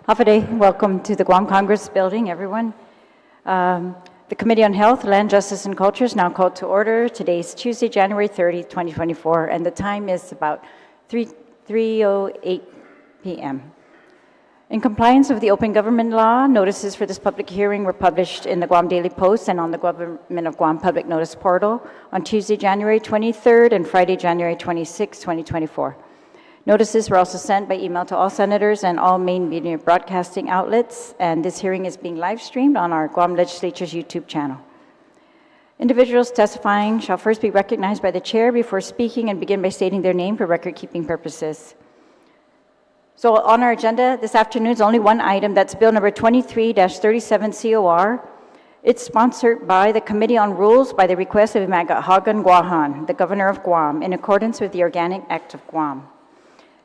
Hafade, welcome to the Guam Congress building, everyone. The Committee on Health, Land, Justice, and Culture is now called to order. Today is Tuesday, January 30, 2024, and the time is about 3:08 p.m. In compliance with the Open Government Law, notices for this public hearing were published in the Guam Daily Post and on the Government of Guam Public Notice Portal on Tuesday, January 23rd and Friday, January 26, 2024. Notices were also sent by email to all senators and all main media broadcasting outlets, and this hearing is being live streamed on our Guam Legislature's YouTube channel. Individuals testifying shall first be recognized by the chair before speaking and begin by stating their name for record-keeping purposes. So on our agenda this afternoon is only one item, that's Bill number 23-37 COR. It's sponsored by the Committee on Rules by the request of Magaʹhågan Guåhan, the Governor of Guam, in accordance with the Organic Act of Guam.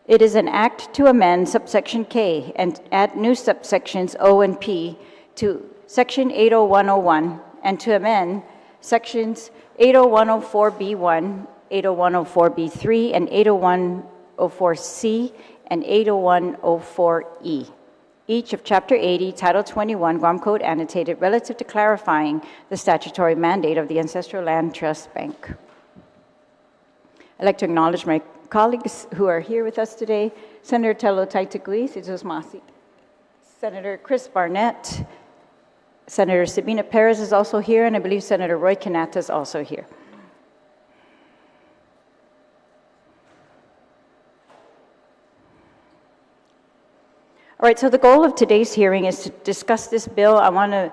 It is an act to amend subsection K and add new subsections O and P to section 80101 and to amend sections 80104B1, 80104B3, and 80104C and 80104E, each of Chapter 80, Title 21, Guam Code Annotated, relative to clarifying the statutory mandate of the Ancestral Land Trust Bank. I'd like to acknowledge my colleagues who are here with us today: Senator Terlaje, Senator Chris Barnett, Senator Sabina Perez is also here, and I believe Senator Roy Kanata is also here. All right, so the goal of today's hearing is to discuss this bill. I want to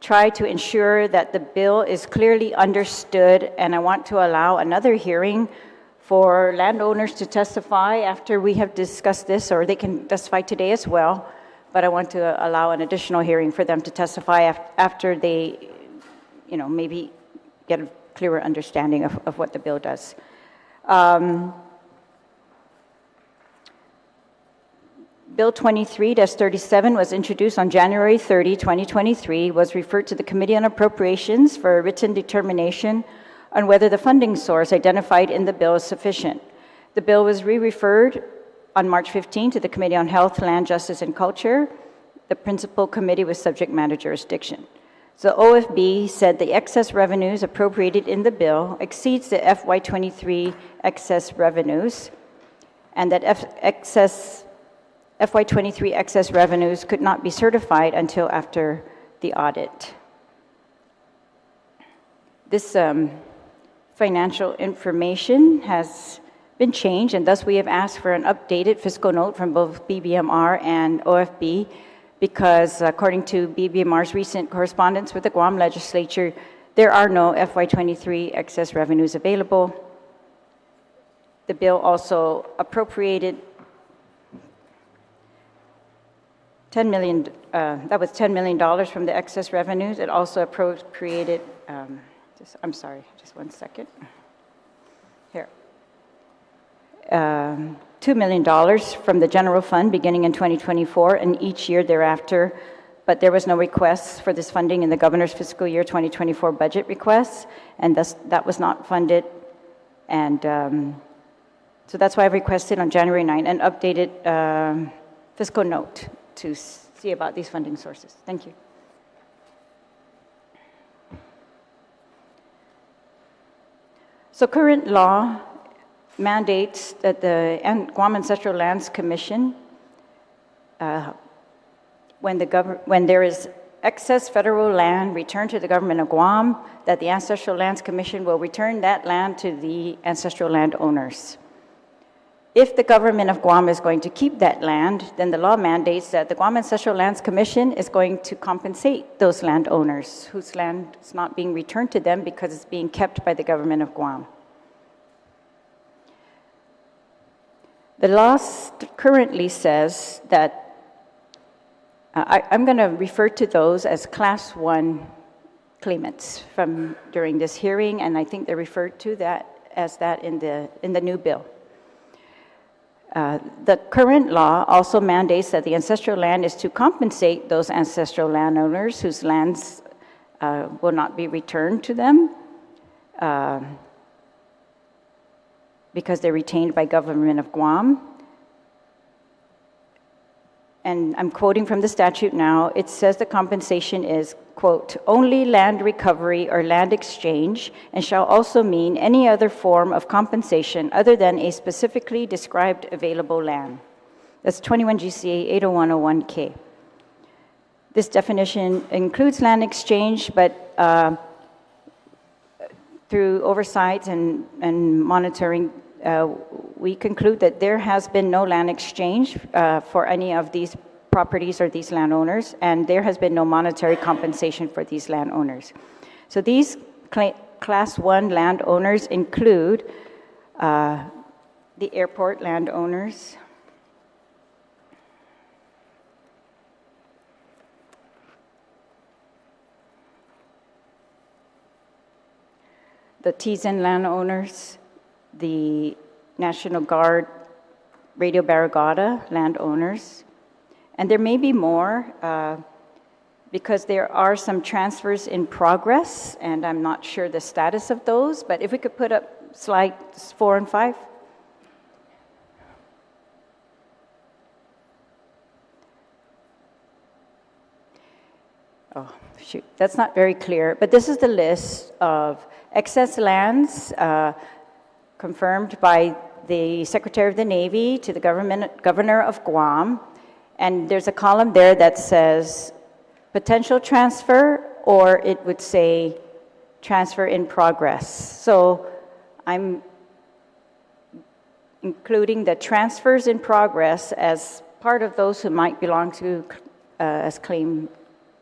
try to ensure that the bill is clearly understood, and I want to allow another hearing for landowners to testify after we have discussed this, or they can testify today as well, but I want to allow an additional hearing for them to testify after they, maybe get a clearer understanding of what the bill does. Bill 23-37 was introduced on January 30, 2023, was referred to the Committee on Appropriations for a written determination on whether the funding source identified in the bill is sufficient. The bill was re-referred on March 15 to the Committee on Health, Land, Justice, and Culture, the principal committee with subject matter jurisdiction. So OFB said the excess revenues appropriated in the bill exceeds the FY23 excess revenues, and that FY23 excess revenues could not be certified until after the audit. This financial information has been changed, and thus we have asked for an updated fiscal note from both BBMR and OFB, because according to BBMR's recent correspondence with the Guam legislature, there are no FY23 excess revenues available. The bill also appropriated $10 million, that was $10 million from the excess revenues. It also appropriated, I'm sorry, just one second. Here. $2 million from the general fund beginning in 2024 and each year thereafter, but there was no request for this funding in the governor's fiscal year 2024 budget requests, and thus that was not funded. And so that's why I've requested on January 9 an updated fiscal note to see about these funding sources. Thank you. So current law mandates that the Guam Ancestral Lands Commission, when there is excess federal land returned to the government of Guam, that the Ancestral Lands Commission will return that land to the ancestral landowners. If the government of Guam is going to keep that land, then the law mandates that the Guam Ancestral Lands Commission is going to compensate those landowners whose land is not being returned to them because it's being kept by the government of Guam. The law currently says that, I'm going to refer to those as Class 1 claimants from during this hearing, and I think they're referred to that as that in the new bill. The current law also mandates that the ancestral land is to compensate those ancestral landowners whose lands will not be returned to them because they're retained by government of Guam. and I'm quoting from the statute now, it says the compensation is, quote, only land recovery or land exchange, and shall also mean any other form of compensation other than a specifically described available land. That's 21 GCA 80101K. This definition includes land exchange, but through oversight and monitoring, we conclude that there has been no land exchange for any of these properties or these landowners, and there has been no monetary compensation for these landowners. So these Class 1 landowners include the airport landowners, the Tizen landowners, the National Guard Radio Barrigada landowners, and there may be more because there are some transfers in progress, and I'm not sure the status of those, but if we could put up slides 4 and 5. Oh, shoot, that's not very clear, but this is the list of excess lands confirmed by the Secretary of the Navy to the Governor of Guam, and there's a column there that says potential transfer, or it would say transfer in progress. So I'm including the transfers in progress as part of those who might belong to as Claim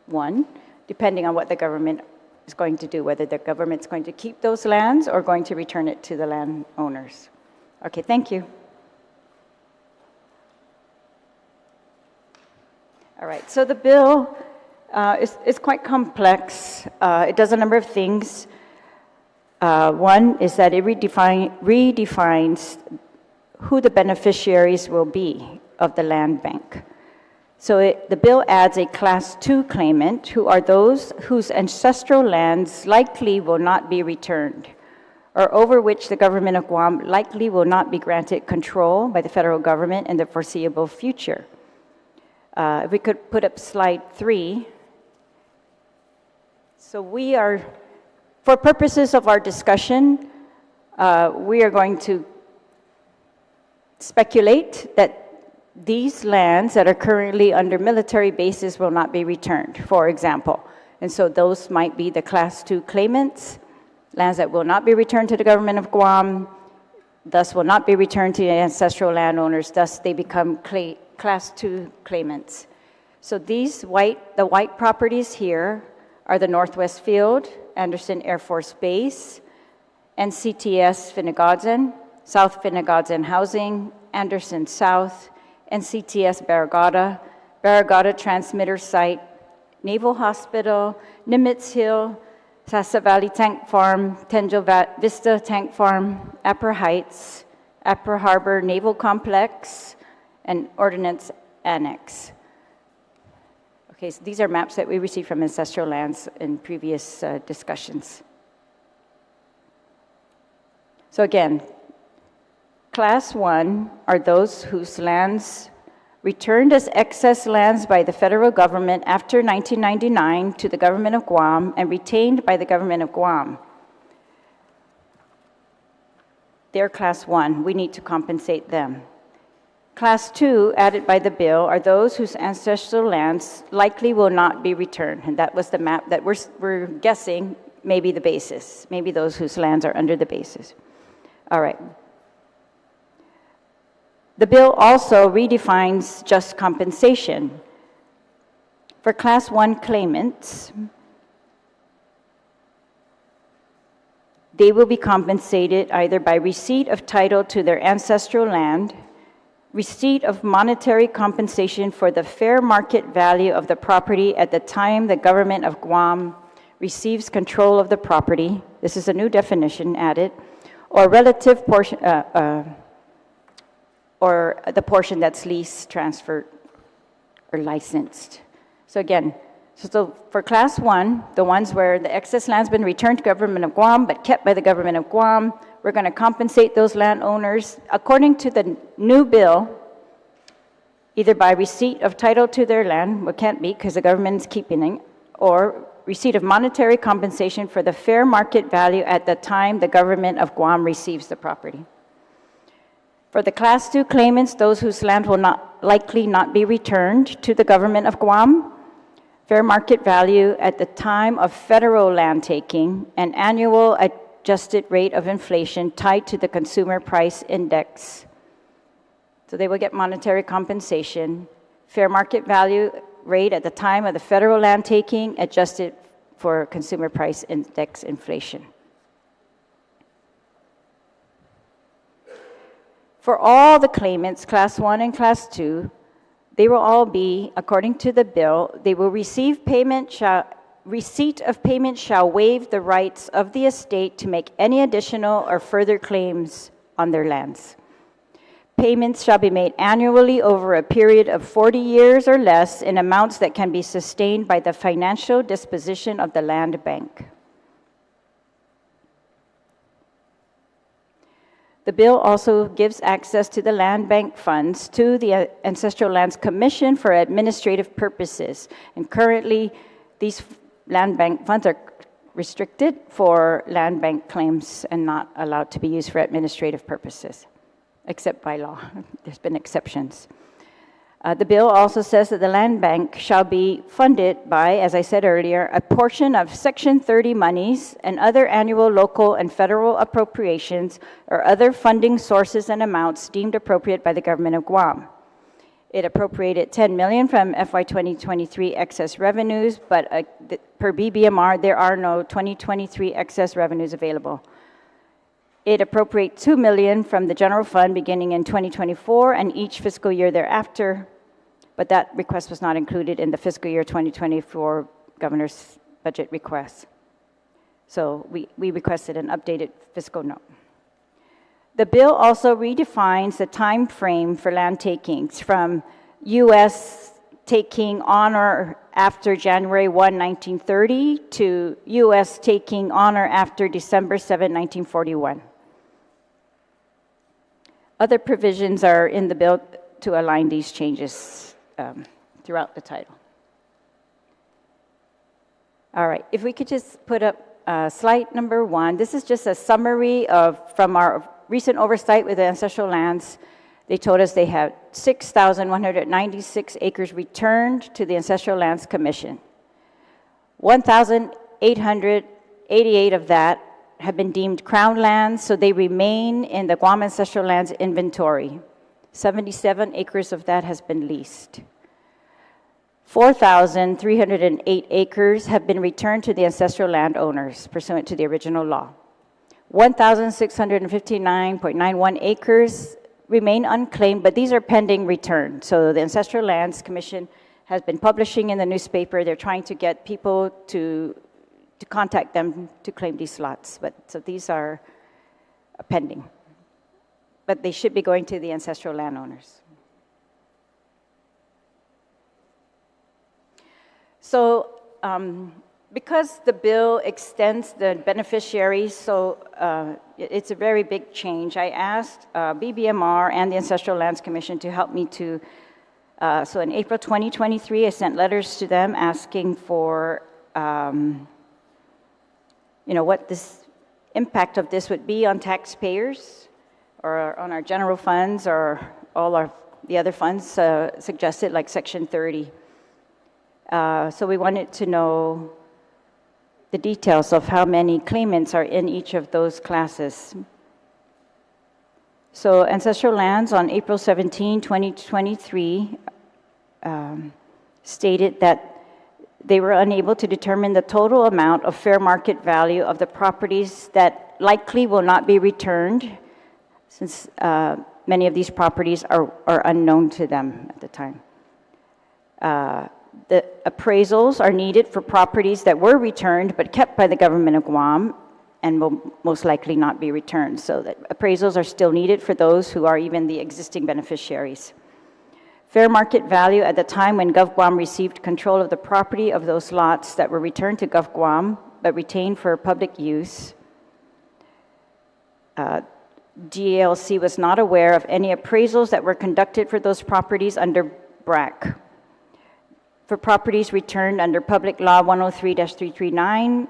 1, depending on what the government is going to do, whether the government's going to keep those lands or going to return it to the landowners. Okay, thank you. All right, so the bill is quite complex. It does a number of things. One is that it redefines who the beneficiaries will be of the land bank. So the bill adds a Class 2 claimant, who are those whose ancestral lands likely will not be returned, or over which the government of Guam likely will not be granted control by the federal government in the foreseeable future. If we could put up slide 3. So we are, for purposes of our discussion, we are going to speculate that these lands that are currently under military bases will not be returned, for example. And so those might be the Class 2 claimants, lands that will not be returned to the government of Guam, thus will not be returned to the ancestral landowners, thus they become Class 2 claimants. So these the white properties here are the Northwest Field, Anderson Air Force Base, NCTS Finnegodson, South Finnegodson Housing, Anderson South, NCTS Barrigada, Barrigada Transmitter Site, Naval Hospital, Nimitz Hill, Sasa Valley Tank Farm, Tenjo Vista Tank Farm, Upper Heights, Upper Harbor Naval Complex, and Ordnance Annex. Okay, so these are maps that we received from Ancestral Lands in previous discussions. So again, Class 1 are those whose lands returned as excess lands by the federal government after 1999 to the government of Guam and retained by the government of Guam. They're Class 1. We need to compensate them. Class 2, added by the bill, are those whose ancestral lands likely will not be returned. And that was the map that we're guessing may be the basis, maybe those whose lands are under the basis. All right. The bill also redefines just compensation. For Class 1 claimants, they will be compensated either by receipt of title to their ancestral land, receipt of monetary compensation for the fair market value of the property at the time the government of Guam receives control of the property. This is a new definition added, or relative portion, or the portion that's leased, transferred, or licensed. So again, so for Class 1, the ones where the excess land's been returned to government of Guam but kept by the government of Guam, we're going to compensate those landowners. According to the new bill, either by receipt of title to their land, what can't be because the government is keeping it, or receipt of monetary compensation for the fair market value at the time the government of Guam receives the property. For the Class 2 claimants, those whose land will likely not be returned to the government of Guam, fair market value at the time of federal land taking, an annual adjusted rate of inflation tied to the consumer price index. So they will get monetary compensation, fair market value rate at the time of the federal land taking, adjusted for consumer price index inflation. For all the claimants, Class 1 and Class 2, they will all be, according to the bill, they will receive receipt of payment shall waive the rights of the estate to make any additional or further claims on their lands. Payments shall be made annually over a period of 40 years or less in amounts that can be sustained by the financial disposition of the land bank. The bill also gives access to the land bank funds to the Ancestral Lands Commission for administrative purposes. And currently, these land bank funds are restricted for land bank claims and not allowed to be used for administrative purposes, except by law. There's been exceptions. The bill also says that the land bank shall be funded by, as I said earlier, a portion of Section 30 monies and other annual local and federal appropriations or other funding sources and amounts deemed appropriate by the government of Guam. It appropriated $10 million from FY 2023 excess revenues, but per BBMR, there are no 2023 excess revenues available. It appropriates $2 million from the general fund beginning in 2024 and each fiscal year thereafter, but that request was not included in the fiscal year 2024 governor's budget request. So we requested an updated fiscal note. The bill also redefines the time frame for land takings from U.S. taking on or after January 1, 1930 to U.S. taking on or after December 7, 1941. Other provisions are in the bill to align these changes throughout the title. All right, if we could just put up slide number 1. This is just a summary from our recent oversight with the Ancestral Lands. They told us they had 6,196 acres returned to the Ancestral Lands Commission. 1,888 of that have been deemed Crown lands, so they remain in the Guam Ancestral Lands inventory. 77 acres of that has been leased. 4,308 acres have been returned to the ancestral landowners pursuant to the original law. 1,659.91 acres remain unclaimed, but these are pending return. So the Ancestral Lands Commission has been publishing in the newspaper. They're trying to get people to contact them to claim these lots. So these are pending. But they should be going to the ancestral landowners. So because the bill extends the beneficiaries, so it's a very big change, I asked BBMR and the Ancestral Lands Commission to help me to, so in April 2023, I sent letters to them asking for, what this impact of this would be on taxpayers or on our general funds or all the other funds suggested, like Section 30. So we wanted to know the details of how many claimants are in each of those classes. So Ancestral Lands on April 17, 2023 stated that they were unable to determine the total amount of fair market value of the properties that likely will not be returned, since many of these properties are unknown to them at the time. The appraisals are needed for properties that were returned but kept by the government of Guam and will most likely not be returned. So that appraisals are still needed for those who are even the existing beneficiaries. Fair market value at the time when GovGuam received control of the property of those lots that were returned to GovGuam but retained for public use. GALC was not aware of any appraisals that were conducted for those properties under BRAC. For properties returned under Public Law 103-339,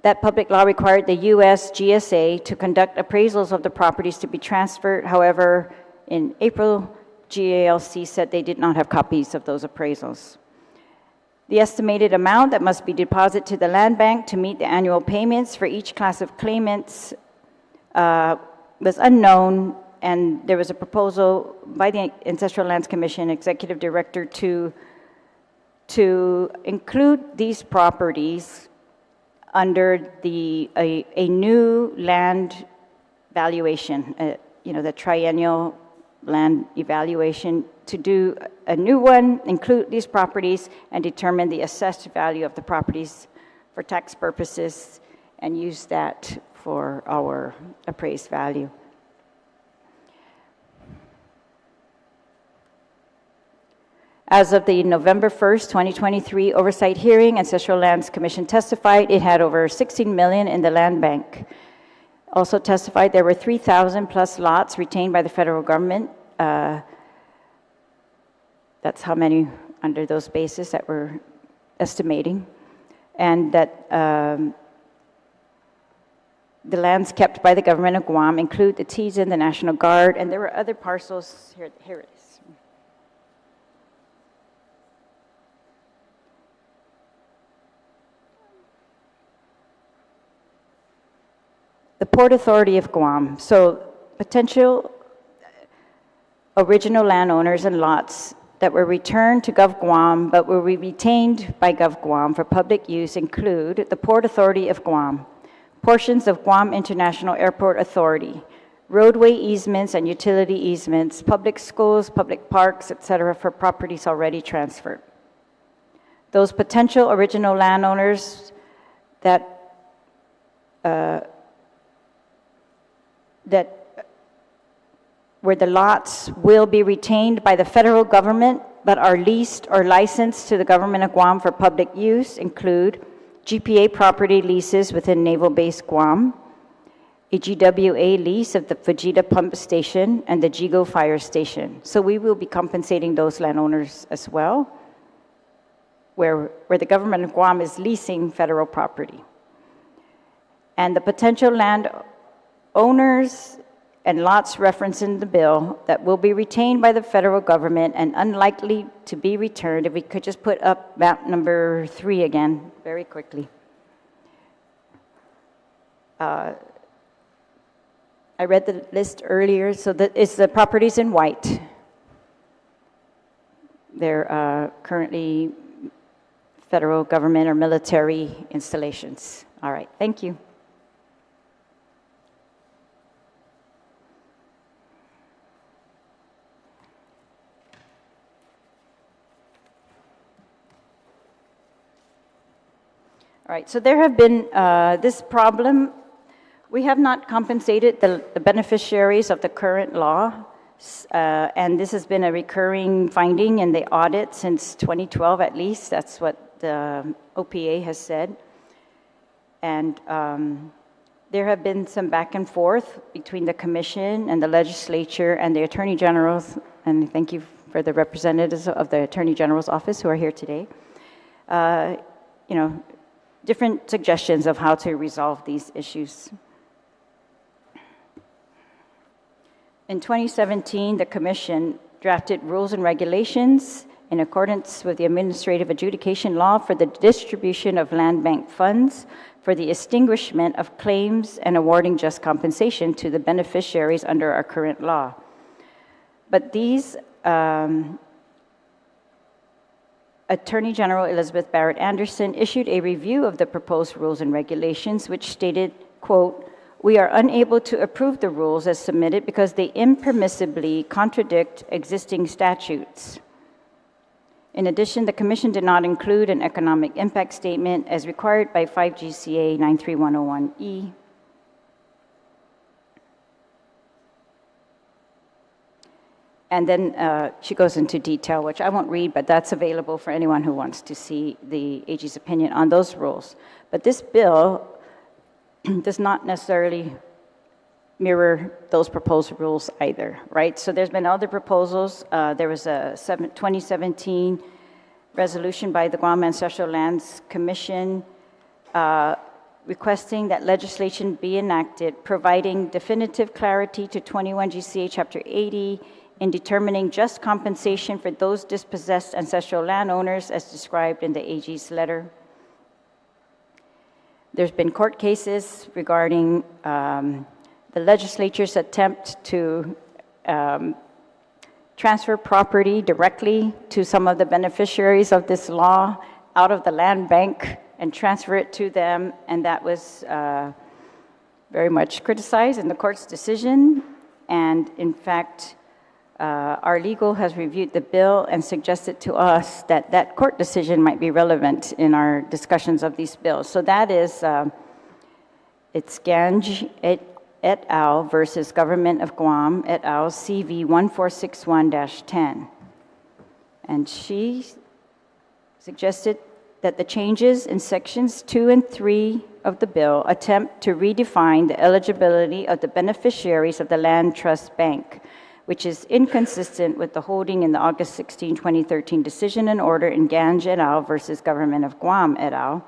that public law required the U.S. GSA to conduct appraisals of the properties to be transferred. However, in April, GALC said they did not have copies of those appraisals. The estimated amount that must be deposited to the land bank to meet the annual payments for each class of claimants was unknown, and there was a proposal by the Ancestral Lands Commission Executive Director to include these properties under a new land valuation, the triennial land evaluation, to do a new one, include these properties, and determine the assessed value of the properties for tax purposes, and use that for our appraised value. As of the November 1st, 2023 oversight hearing, Ancestral Lands Commission testified it had over $16 million in the land bank. Also testified there were 3,000 plus lots retained by the federal government. That's how many under those bases that we're estimating. And that the lands kept by the government of Guam include the Tizen, the National Guard, and there were other parcels. Here it is. The Port Authority of Guam. So potential original landowners and lots that were returned to Gov Guam but were retained by Gov Guam for public use include the Port Authority of Guam, portions of Guam International Airport Authority, roadway easements and utility easements, public schools, public parks, etc., for properties already transferred. Those potential original landowners where the lots will be retained by the federal government but are leased or licensed to the government of Guam for public use include GPA property leases within Naval Base Guam, a GWA lease of the Fujita Pump Station and the Jigo Fire Station. So we will be compensating those landowners as well, where the government of Guam is leasing federal property. And the potential land owners and lots referenced in the bill that will be retained by the federal government and unlikely to be returned. If we could just put up map number 3 again, very quickly. I read the list earlier, so it's the properties in white. They're currently federal government or military installations. All right, thank you. All right, so there have been this problem. We have not compensated the beneficiaries of the current law, and this has been a recurring finding in the audit since 2012 at least. That's what the OPA has said. And there have been some back and forth between the Commission and the Legislature and the Attorney General's, and thank you for the representatives of the Attorney General's office who are here today. Different suggestions of how to resolve these issues. In 2017, the Commission drafted rules and regulations in accordance with the Administrative Adjudication Law for the distribution of land bank funds for the extinguishment of claims and awarding just compensation to the beneficiaries under our current law. But these Attorney General Elizabeth Barrett Anderson issued a review of the proposed rules and regulations, which stated, quote, "We are unable to approve the rules as submitted because they impermissibly contradict existing statutes." In addition, the Commission did not include an economic impact statement as required by 5 GCA 93101E. And then she goes into detail, which I won't read, but that's available for anyone who wants to see the AG's opinion on those rules. But this bill does not necessarily mirror those proposed rules either, right? So there's been other proposals. There was a 2017 resolution by the Guam Ancestral Lands Commission requesting that legislation be enacted, providing definitive clarity to 21 GCA Chapter 80 in determining just compensation for those dispossessed ancestral landowners as described in the AG's letter. There's been court cases regarding the legislature's attempt to transfer property directly to some of the beneficiaries of this law out of the land bank and transfer it to them, and that was very much criticized in the court's decision. And in fact, our legal has reviewed the bill and suggested to us that that court decision might be relevant in our discussions of these bills. So that is, it's Ganj et al. Versus Government of Guam et al. CV 1461-10. And she suggested that the changes in sections 2 and 3 of the bill attempt to redefine the eligibility of the beneficiaries of the Land Trust Bank, which is inconsistent with the holding in the August 16, 2013 decision and order in Ganj et al. Versus Government of Guam et al.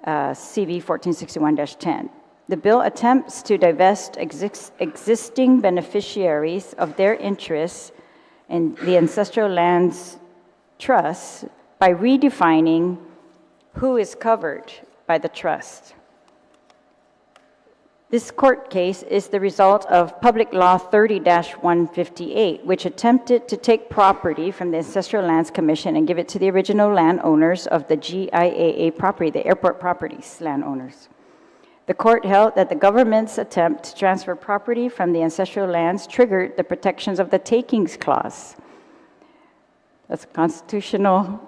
CV 1461-10. The bill attempts to divest existing beneficiaries of their interests in the Ancestral Lands Trust by redefining who is covered by the trust. This court case is the result of Public Law 30-158, which attempted to take property from the Ancestral Lands Commission and give it to the original landowners of the GIAA property, the airport properties landowners. The court held that the government's attempt to transfer property from the ancestral lands triggered the protections of the Takings Clause. That's a constitutional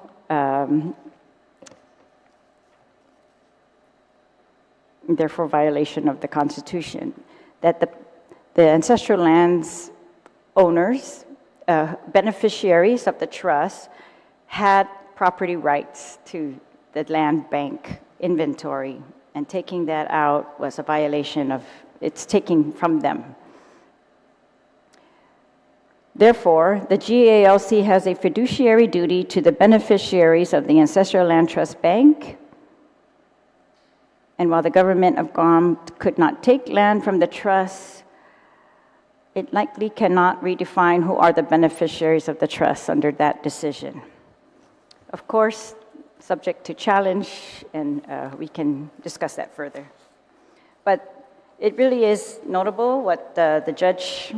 therefore violation of the Constitution, that the ancestral lands owners, beneficiaries of the trust, had property rights to the land bank inventory, and taking that out was a violation of, it's taking from them. Therefore, the GALC has a fiduciary duty to the beneficiaries of the Ancestral Land Trust Bank. And while the government of Guam could not take land from the trust, it likely cannot redefine who are the beneficiaries of the trust under that decision. Of course, subject to challenge, and we can discuss that further. But it really is notable what the judge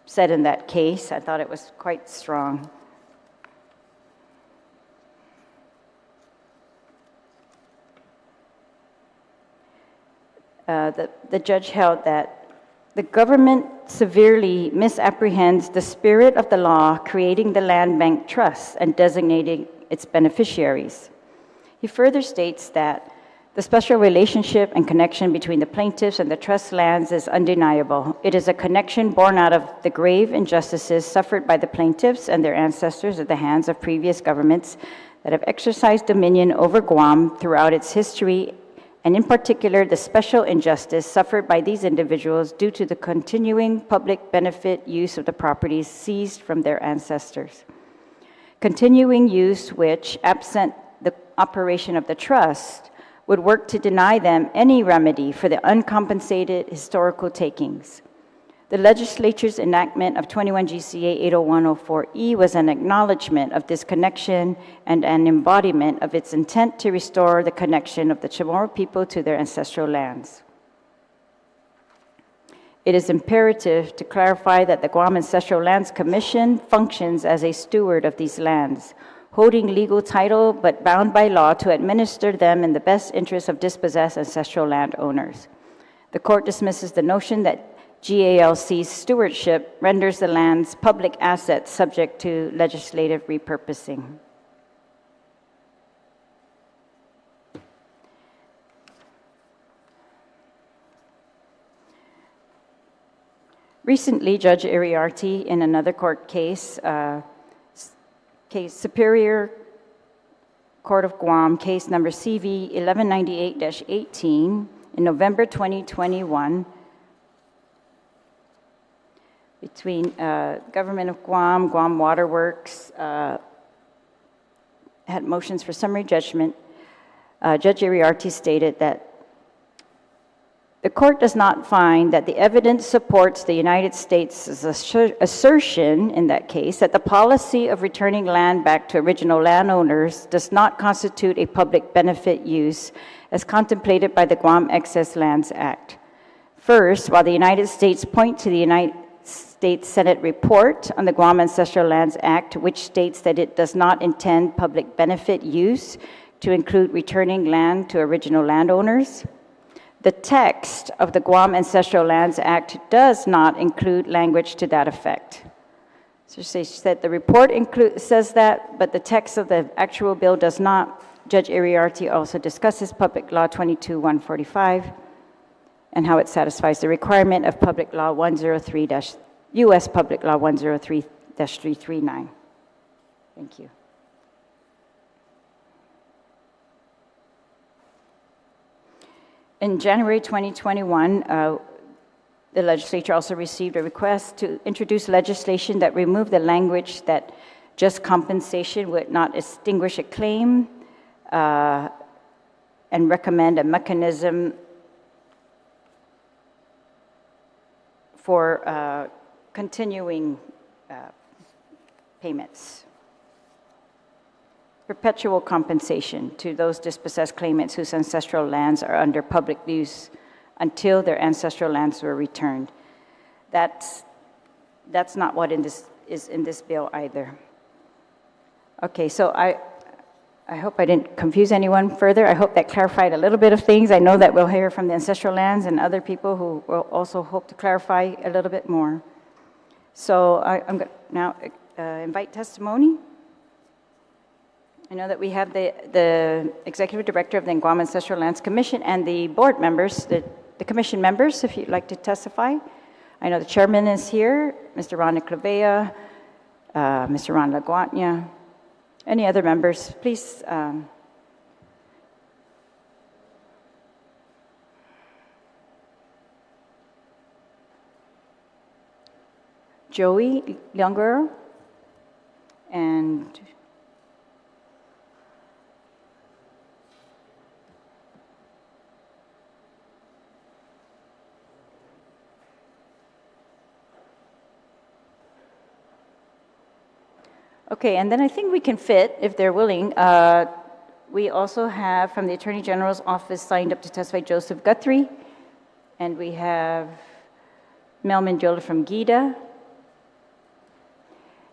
said in that case. I thought it was quite strong. The judge held that the government severely misapprehends the spirit of the law creating the land bank trust and designating its beneficiaries. He further states that the special relationship and connection between the plaintiffs and the trust lands is undeniable. It is a connection born out of the grave injustices suffered by the plaintiffs and their ancestors at the hands of previous governments that have exercised dominion over Guam throughout its history, and in particular, the special injustice suffered by these individuals due to the continuing public benefit use of the properties seized from their ancestors. Continuing use which, absent the operation of the trust, would work to deny them any remedy for the uncompensated historical takings. The legislature's enactment of 21 GCA 80104E was an acknowledgement of this connection and an embodiment of its intent to restore the connection of the Chamorro people to their ancestral lands. It is imperative to clarify that the Guam Ancestral Lands Commission functions as a steward of these lands, holding legal title but bound by law to administer them in the best interest of dispossessed ancestral landowners. The court dismisses the notion that GALC's stewardship renders the land's public assets subject to legislative repurposing. Recently, Judge Iriarte, in another court case, Superior Court of Guam, case number CV 1198-18, in November 2021, between Government of Guam, Guam Waterworks, had motions for summary judgment. Judge Iriarte stated that the court does not find that the evidence supports the United States' assertion in that case that the policy of returning land back to original landowners does not constitute a public benefit use as contemplated by the Guam Excess Lands Act. First, while the United States point to the United States Senate report on the Guam Ancestral Lands Act, which states that it does not intend public benefit use to include returning land to original landowners, the text of the Guam Ancestral Lands Act does not include language to that effect. So she said the report says that, but the text of the actual bill does not. Judge Iriarte also discusses Public Law 22-145 and how it satisfies the requirement of Public Law 103 U.S. Public Law 103-339. Thank you. In January 2021, the legislature also received a request to introduce legislation that removed the language that just compensation would not extinguish a claim and recommend a mechanism for continuing payments. Perpetual compensation to those dispossessed claimants whose ancestral lands are under public use until their ancestral lands were returned. That's not what is in this bill either. Okay, so I hope I didn't confuse anyone further. I hope that clarified a little bit of things. I know that we'll hear from the ancestral lands and other people who will also hope to clarify a little bit more. So I'm going to now invite testimony. I know that we have the Executive Director of the Guam Ancestral Lands Commission and the board members, the commission members, if you'd like to testify. I know the chairman is here, Mr. Ron Clavea, Mr. Ron Laguatnia. Any other members, please. Joey Leongero and okay, and then I think we can fit, if they're willing. We also have from the Attorney General's office signed up to testify Joseph Guthrie, and we have Mel Mendiola from GIDA.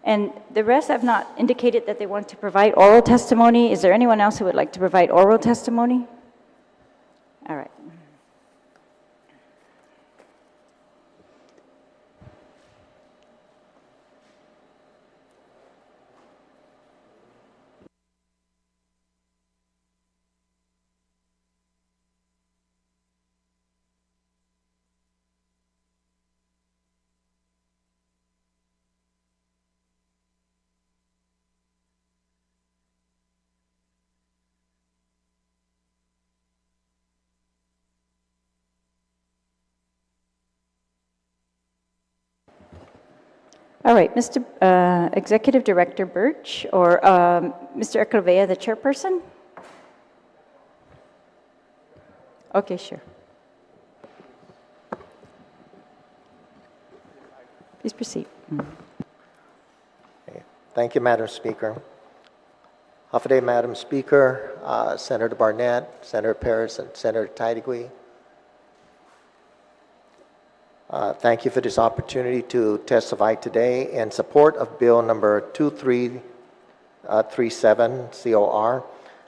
And the rest have not indicated that they want to provide oral testimony. Is there anyone else who would like to provide oral testimony? All right. All right, Mr. Executive Director Birch, or Mr. Clavea, the chairperson? Okay, sure. Please proceed. Thank you, Madam Speaker. Hafaday, Madam Speaker, Senator Barnett, Senator Perez, and Senator Taitigui. Thank you for this opportunity to testify today in support of Bill number 2337 COR,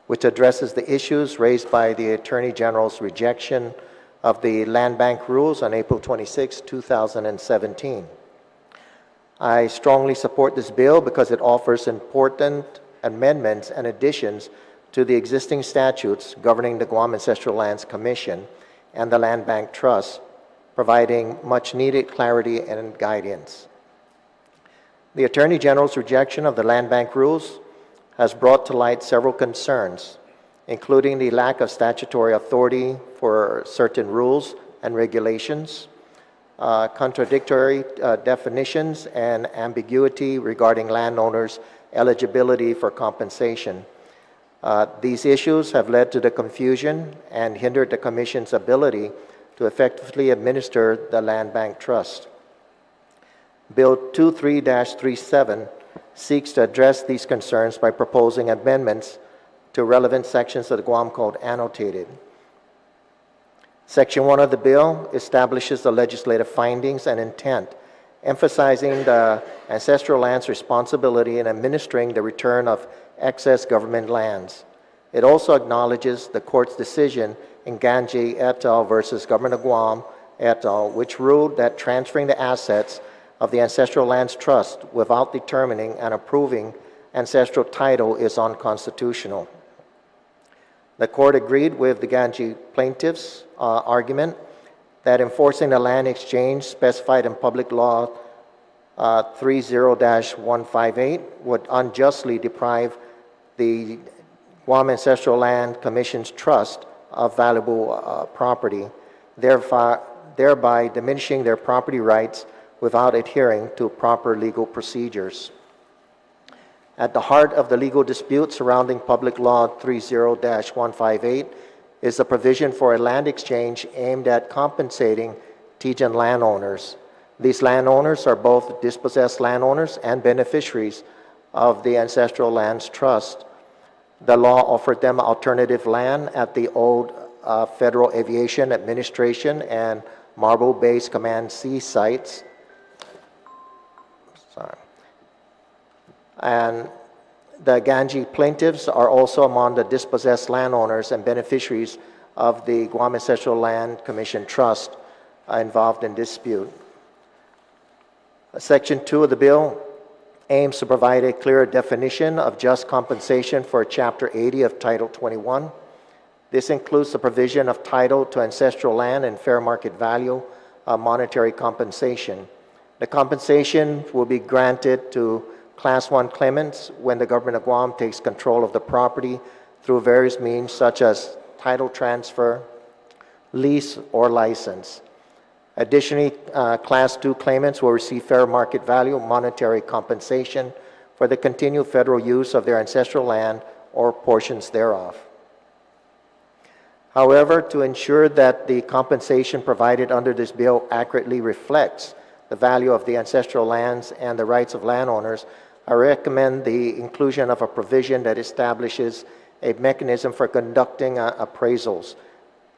which addresses the issues raised by the Attorney General's rejection of the Land Bank rules on April 26, 2017. I strongly support this bill because it offers important amendments and additions to the existing statutes governing the Guam Ancestral Lands Commission and the Land Bank Trust, providing much-needed clarity and guidance. The Attorney General's rejection of the Land Bank rules has brought to light several concerns, including the lack of statutory authority for certain rules and regulations, contradictory definitions and ambiguity regarding landowners' eligibility for compensation. These issues have led to the confusion and hindered the Commission's ability to effectively administer the Land Bank Trust. Bill 23-37 seeks to address these concerns by proposing amendments to relevant sections of the Guam Code annotated. Section 1 of the bill establishes the legislative findings and intent, emphasizing the ancestral land's responsibility in administering the return of excess government lands. It also acknowledges the court's decision in Ganji et al. Versus Government of Guam et al., which ruled that transferring the assets of the Ancestral Lands Trust without determining and approving ancestral title is unconstitutional. The court agreed with the Ganji plaintiffs' argument that enforcing the land exchange specified in Public Law 30-158 would unjustly deprive the Guam Ancestral Land Commission's trust of valuable property, thereby diminishing their property rights without adhering to proper legal procedures. At the heart of the legal dispute surrounding Public Law 30-158 is the provision for a land exchange aimed at compensating Tijan landowners. These landowners are both dispossessed landowners and beneficiaries of the Ancestral Lands Trust. The law offered them alternative land at the old Federal Aviation Administration and Marble Base Command C sites. And the Ganji plaintiffs are also among the dispossessed landowners and beneficiaries of the Guam Ancestral Land Commission Trust involved in dispute. Section 2 of the bill aims to provide a clear definition of just compensation for Chapter 80 of Title 21. This includes the provision of title to ancestral land and fair market value monetary compensation. The compensation will be granted to Class 1 claimants when the Government of Guam takes control of the property through various means such as title transfer, lease, or license. Additionally, Class 2 claimants will receive fair market value monetary compensation for the continued federal use of their ancestral land or portions thereof. However, to ensure that the compensation provided under this bill accurately reflects the value of the ancestral lands and the rights of landowners, I recommend the inclusion of a provision that establishes a mechanism for conducting appraisals.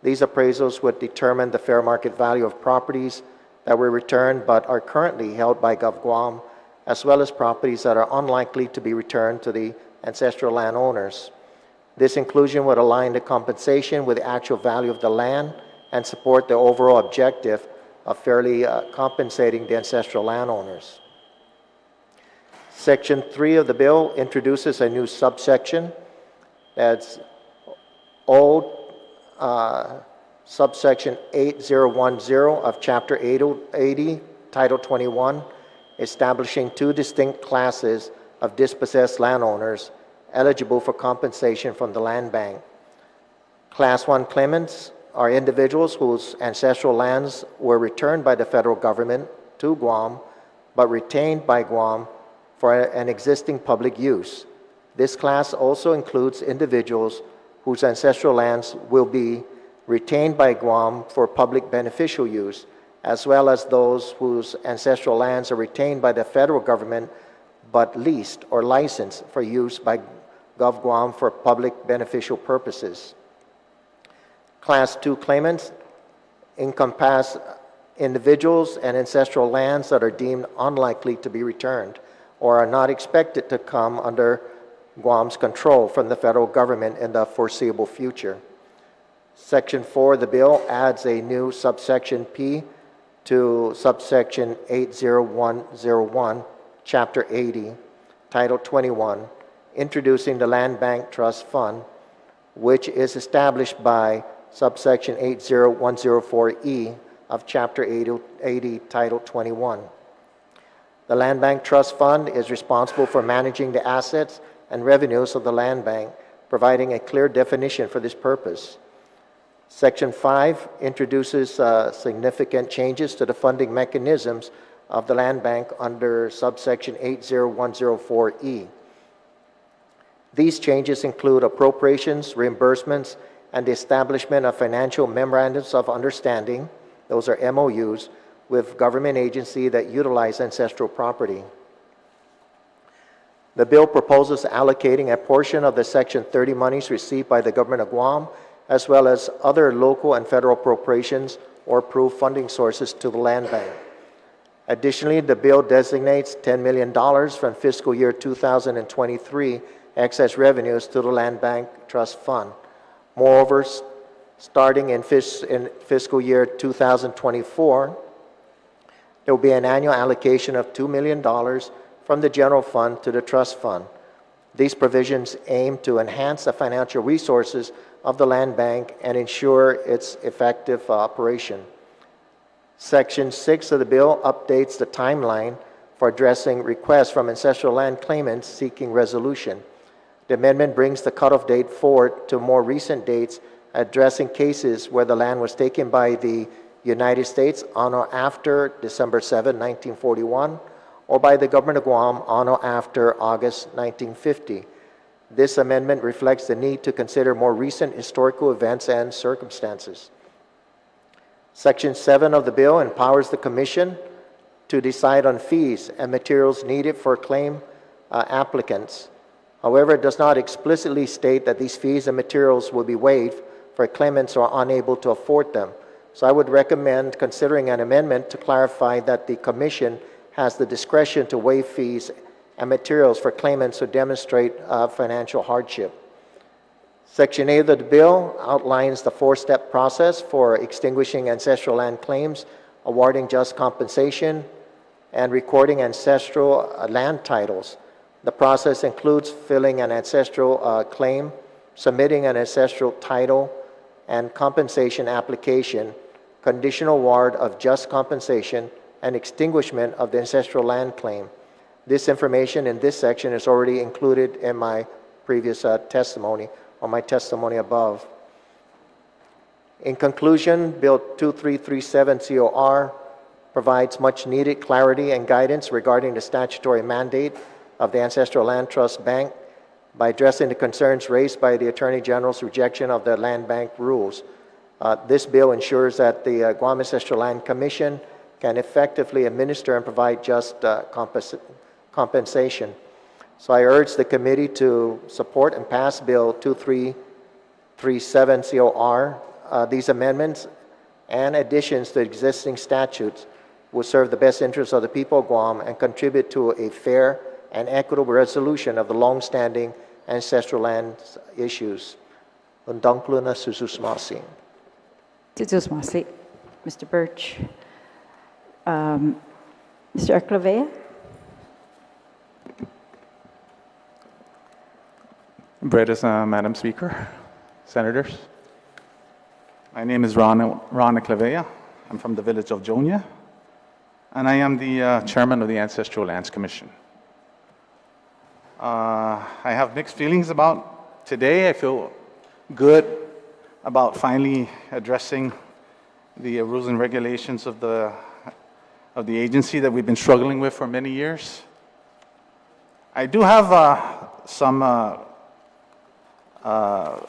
These appraisals would determine the fair market value of properties that were returned but are currently held by Gov Guam, as well as properties that are unlikely to be returned to the ancestral landowners. This inclusion would align the compensation with the actual value of the land and support the overall objective of fairly compensating the ancestral landowners. Section 3 of the bill introduces a new subsection that's old subsection 8010 of Chapter 80, Title 21, establishing two distinct classes of dispossessed landowners eligible for compensation from the land bank. Class 1 claimants are individuals whose ancestral lands were returned by the federal government to Guam, but retained by Guam for an existing public use. This class also includes individuals whose ancestral lands will be retained by Guam for public beneficial use, as well as those whose ancestral lands are retained by the federal government but leased or licensed for use by Gov Guam for public beneficial purposes. Class 2 claimants encompass individuals and ancestral lands that are deemed unlikely to be returned or are not expected to come under Guam's control from the federal government in the foreseeable future. Section 4 of the bill adds a new subsection P to subsection 80101, Chapter 80, Title 21, introducing the Land Bank Trust Fund, which is established by subsection 80104E of Chapter 80, Title 21. The Land Bank Trust Fund is responsible for managing the assets and revenues of the land bank, providing a clear definition for this purpose. Section 5 introduces significant changes to the funding mechanisms of the Land Bank under subsection 80104E. These changes include appropriations, reimbursements, and the establishment of financial memorandums of understanding, those are MOUs, with government agencies that utilize ancestral property. The bill proposes allocating a portion of the Section 30 monies received by the government of Guam, as well as other local and federal appropriations or approved funding sources to the Land Bank. Additionally, the bill designates $10 million from fiscal year 2023 excess revenues to the Land Bank Trust Fund. Moreover, starting in fiscal year 2024, there will be an annual allocation of $2 million from the general fund to the trust fund. These provisions aim to enhance the financial resources of the Land Bank and ensure its effective operation. Section 6 of the bill updates the timeline for addressing requests from ancestral land claimants seeking resolution. The amendment brings the cutoff date forward to more recent dates, addressing cases where the land was taken by the United States on or after December 7, 1941, or by the government of Guam on or after August 1950. This amendment reflects the need to consider more recent historical events and circumstances. Section 7 of the bill empowers the Commission to decide on fees and materials needed for claim applicants. However, it does not explicitly state that these fees and materials will be waived for claimants who are unable to afford them. So I would recommend considering an amendment to clarify that the Commission has the discretion to waive fees and materials for claimants who demonstrate financial hardship. Section 8 of the bill outlines the four-step process for extinguishing ancestral land claims, awarding just compensation, and recording ancestral land titles. The process includes filling an ancestral claim, submitting an ancestral title and compensation application, conditional award of just compensation, and extinguishment of the ancestral land claim. This information in this section is already included in my previous testimony, or my testimony above. In conclusion, Bill 2337 COR provides much needed clarity and guidance regarding the statutory mandate of the Ancestral Land Trust Bank by addressing the concerns raised by the Attorney General's rejection of the Land Bank rules. This bill ensures that the Guam Ancestral Land Commission can effectively administer and provide just compensation. So I urge the committee to support and pass Bill 2337 COR. These amendments and additions to existing statutes will serve the best interests of the people of Guam and contribute to a fair and equitable resolution of the long-standing ancestral land issues. Undankluna sususmasi. Sususmasi. Mr. Birch. Mr. Arclavea. Madam Speaker, Senators. My name is Ron Arclavea. I'm from the village of Jonia, and I am the chairman of the Ancestral Lands Commission. I have mixed feelings about today. I feel good about finally addressing the rules and regulations of the agency that we've been struggling with for many years. I do have some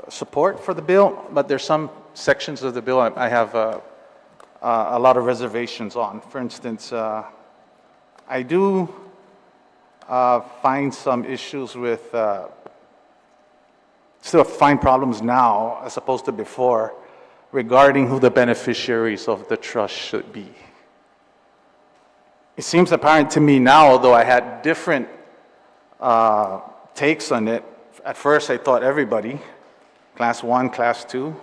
support for the bill, but there's some sections of the bill I have a lot of reservations on. For instance, I do find some issues with, still find problems now as opposed to before regarding who the beneficiaries of the trust should be. It seems apparent to me now, although I had different takes on it. At first I thought everybody, class 1, class 2.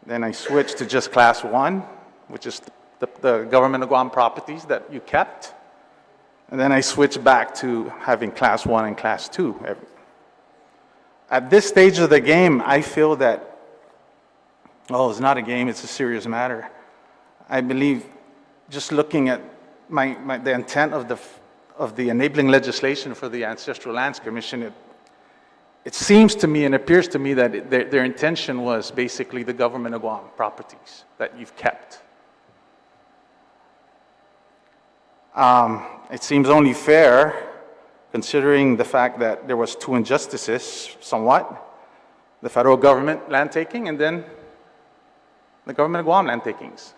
Then I switched to just class 1, which is the government of Guam properties that you kept. And then I switched back to having class 1 and class 2. At this stage of the game, I feel that, it's not a game, it's a serious matter. I believe just looking at the intent of the enabling legislation for the Ancestral Lands Commission, it seems to me and appears to me that their intention was basically the government of Guam properties that you've kept. It seems only fair, considering the fact that there was two injustices, somewhat, the federal government land taking and then the government of Guam land takings.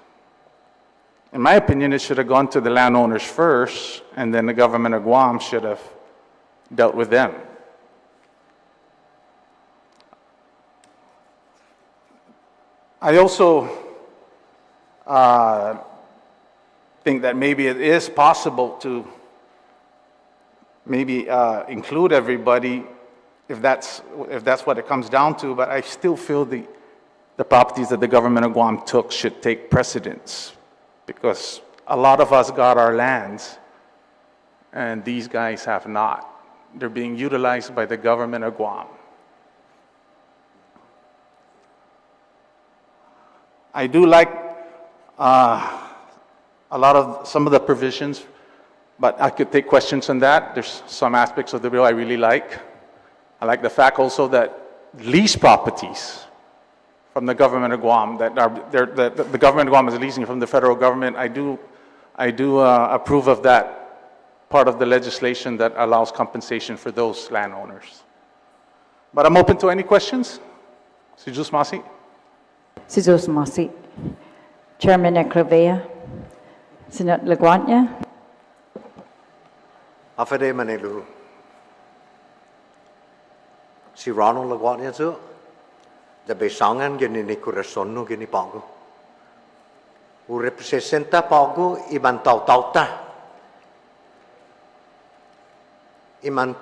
In my opinion, it should have gone to the landowners first, and then the government of Guam should have dealt with them. I also think that maybe it is possible to maybe include everybody if that's what it comes down to, but I still feel the properties that the government of Guam took should take precedence, because a lot of us got our lands and these guys have not. They're being utilized by the government of Guam. I do like some of the provisions, but I could take questions on that. There's some aspects of the bill I really like. I like the fact also that lease properties from the government of Guam, that the government of Guam is leasing from the federal government. I do approve of that part of the legislation that allows compensation for those landowners. But I'm open to any questions. Si Jus Masi. Si Jus Masi. Chairman Eclavea. Senat Laguanya. Afade Manelu. Si Ronald Laguanya too. The besangan gini ni corazono gini pago. U representa pago iban tauta. Iman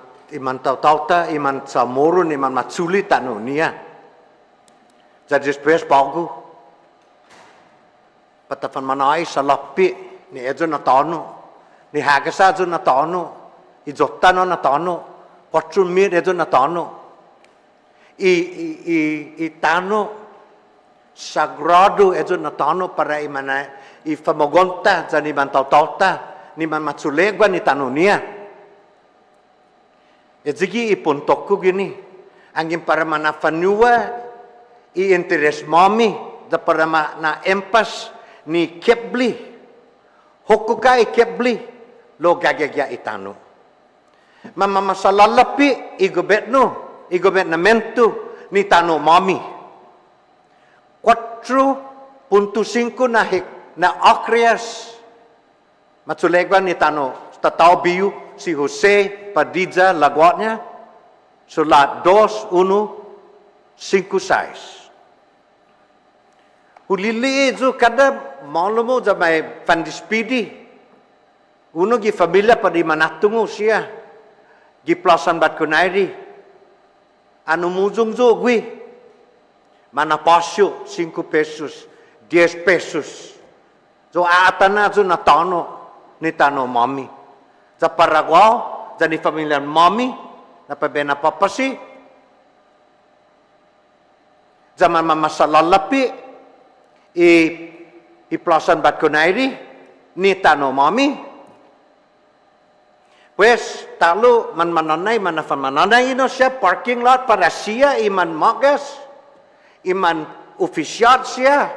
tauta iman samorun iman matsuli tanu nia. Jadi spes pago. Patafan manai salapi ni ejo na tanu. Ni hagasa ejo na tanu. I jottano na tanu. Potsun mir ejo na tanu. I tano sagrado ejo na tano para imana I famogonta za ni man tauta ni man matsulegwa ni tano nia ejigi I puntoku gini angin para mana fanua I interest mami da para na empas ni kebli hokuka I kebli lo gagagya itano mama masalalapi I goberno I governamento ni tano mami. 4.5 na acres matsulegwan ni tano tatao biu si Jose Padilla Laguanya sulat 2156. Ulili itu kada malumu jamai fandispidi. Uno gi familia padi manatungu sia gi plasan bat kunairi. Anu mujung gui mana pasyo 5 pesos 10 pesos so atana zo na tano ni tano mami sa Paraguay za ni familia mami na pabena papasi zaman masalalapi I plasan bat kunairi ni tano mami pues talo man mananay ino siya parking lot para siya iman magas iman ofisyal siya